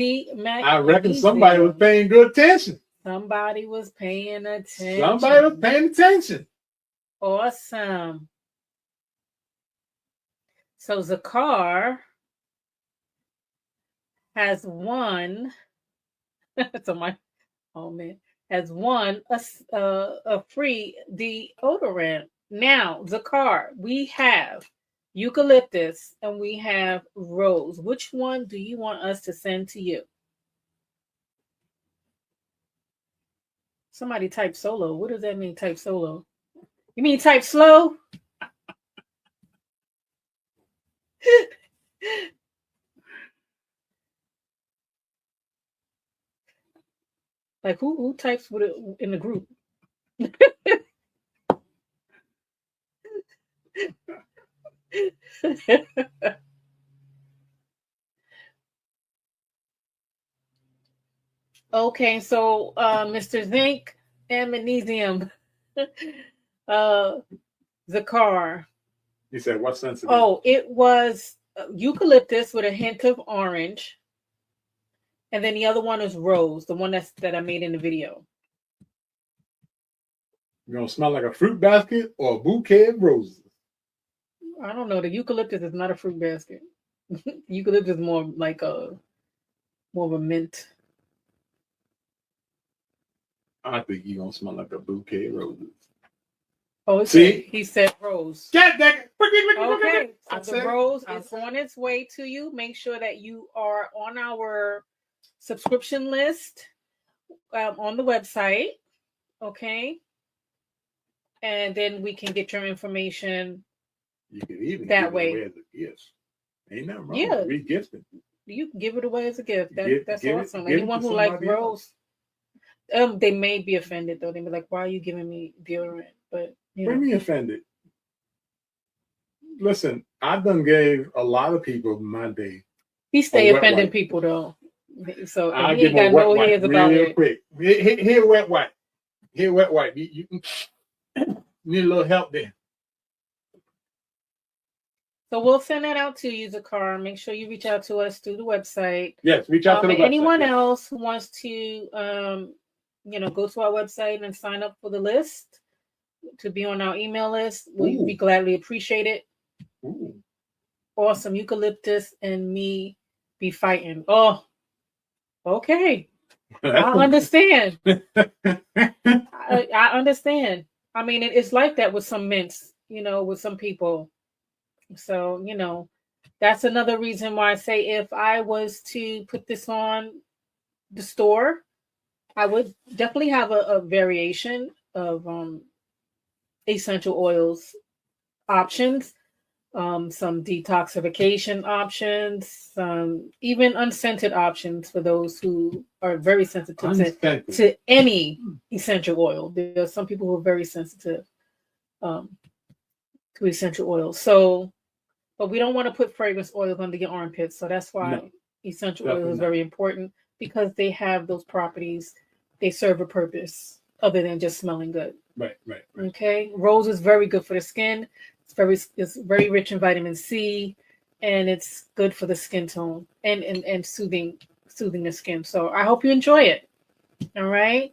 I reckon somebody
somebody
was paying good attention.
Somebody was paying attention.
Somebody was paying attention.
Awesome. So Zakar has won. Has won a free deodorant. Now, Zakar, we have eucalyptus and we have rose. Which one do you want us to send to you? Somebody type solo. What does that mean, type solo? You mean type slow? Like who types with it in the group? Okay, so Mr. Zinc and Magnesium, Zakar.
You said what sense?
Oh, it was eucalyptus with a hint of orange, and then the other one is rose, the one that I made in the video.
You gonna smell like a fruit basket or a bouquet of roses?
I don't know. The eucalyptus is not a fruit basket. Eucalyptus is more like more of a mint.
I think you're gonna smell like a bouquet of roses.
Oh,
see,
he said rose.
Get that.
Okay, so the rose is on its way to you. Make sure that you are on our subscription list on the website. Okay, and then we can get your information.
You can even
that
give
way.
It away as a gift. Ain't nothing wrong.
Yeah,
re-gifting.
You can give it away as a gift. That's awesome.
Give
Anyone who likes rose. They may be offended though. They be like, "Why are you giving me deodorant?" But
what me offended? Listen, I done gave a lot of people my day.
He stay offending people though. So
I
he ain't got no hairs about it.
Quick. Here, wet wipe. Here, wet wipe. You need a little help there.
So we'll send that out to you, Zakar. Make sure you reach out to us through the website.
Yes, reach out to the website.
Anyone else who wants to, go to our website and sign up for the list to be on our email list, we gladly appreciate it.
Ooh.
Awesome. Eucalyptus and me be fighting. Oh, okay. I understand. I understand. I mean, it's like that with some mints, with some people. So, that's another reason why I say if I was to put this on the store, I would definitely have a variation of essential oils options. some detoxification options, even unscented options for those who are very sensitive to any essential oil. There are some people who are very sensitive to essential oils. So, but we don't want to put fragrance oils under your armpits. So that's why essential oil is very important, because they have those properties. They serve a purpose other than just smelling good.
Right.
Okay. Rose is very good for the skin. It's very rich in vitamin C, and it's good for the skin tone and soothing the skin. So I hope you enjoy it. All right.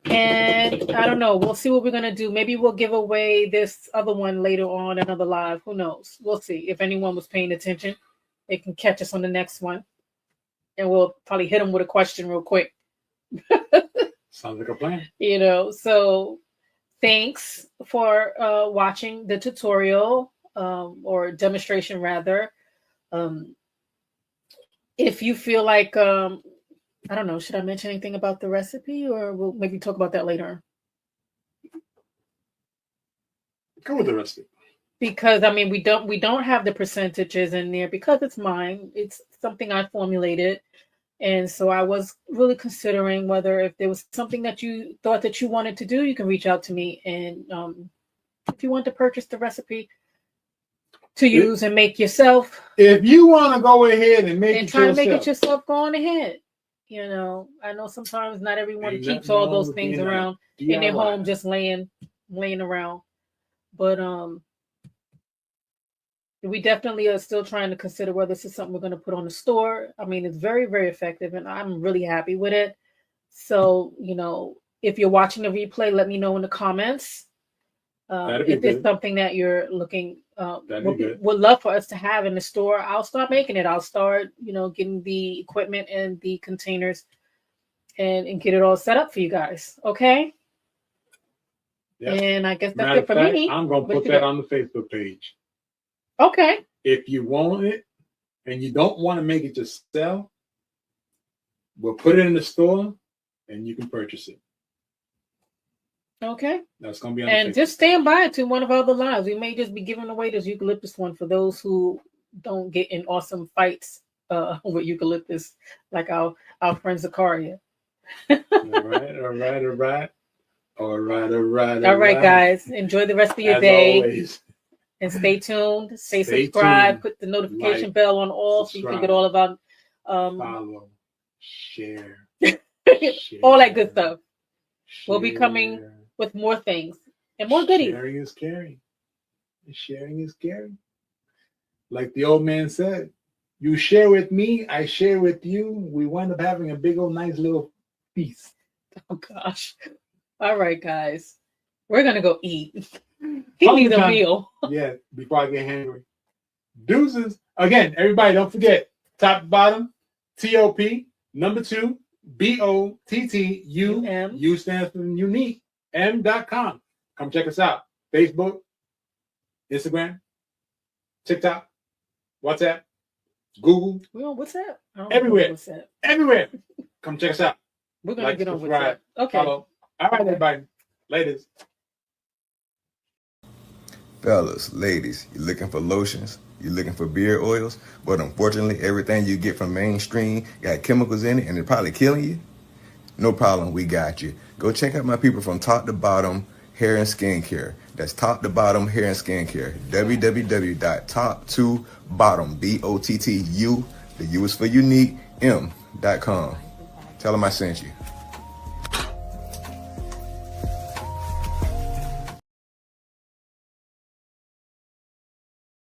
And I don't know. We'll see what we're going to do. Maybe we'll give away this other one later on, another live. Who knows? We'll see. If anyone was paying attention, they can catch us on the next one. And we'll probably hit them with a question real quick.
Sounds like a plan.
So thanks for watching the tutorial or demonstration, rather. If you feel like... I don't know. Should I mention anything about the recipe, or we'll maybe talk about that later?
Go with the recipe.
Because we don't have the percentages in there because it's mine. It's something I formulated, and so I was really considering whether if there was something that you thought that you wanted to do, you can reach out to me, and if you want to purchase the recipe to use and make yourself.
If you want to go ahead and make
it yourself, go on ahead. I know sometimes not everyone keeps all those things around in their home, just laying around. But we definitely are still trying to consider whether this is something we're going to put on the store. It's very, very effective, and I'm really happy with it. So, if you're watching the replay, let me know in the comments if it's something that you're looking would love for us to have in the store. I'll start making it. I'll start, getting the equipment and the containers and get it all set up for you guys. Okay. Yep. And I guess that's it for me.
I'm going to put that on the Facebook page.
Okay.
If you want it and you don't want to make it yourself, we'll put it in the store and you can purchase it.
Okay.
That's going to be on
and just stand by to one of our other lives. We may just be giving away this eucalyptus one for those who don't get in awesome fights with eucalyptus, like our friend Zakaria.
All right,
guys. Enjoy the rest of your day. Always. And stay tuned. Stay subscribed. Put the notification bell on all so you can get all of our
follow, share,
all that good stuff. We'll be coming with more things and more goodies.
Sharing is caring. Sharing is caring. Like the old man said, you share with me, I share with you. We wind up having a big old nice little feast.
Oh gosh. All right, guys. We're gonna go eat. He needs a meal.
Yeah, before I get hungry. Deuces. Again, everybody, don't forget, top to bottom, TOP, number 2, BOTTU. U stands for unique. M.com. Come check us out. Facebook, Instagram, TikTok, WhatsApp, Google.
We're on WhatsApp.
Everywhere. Everywhere. Come check us out.
We're going to get on WhatsApp. Okay.
Follow. All right, everybody. Ladies.
Fellas, ladies, you're looking for lotions, you're looking for beard oils, but unfortunately everything you get from mainstream got chemicals in it and it's probably killing you? No problem, we got you. Go check out my people from Top to Bottom Hair and Skincare. That's Top to Bottom Hair and Skincare. www.top2bottom, BOTTU, the U is for unique, M.com. Tell them I sent you.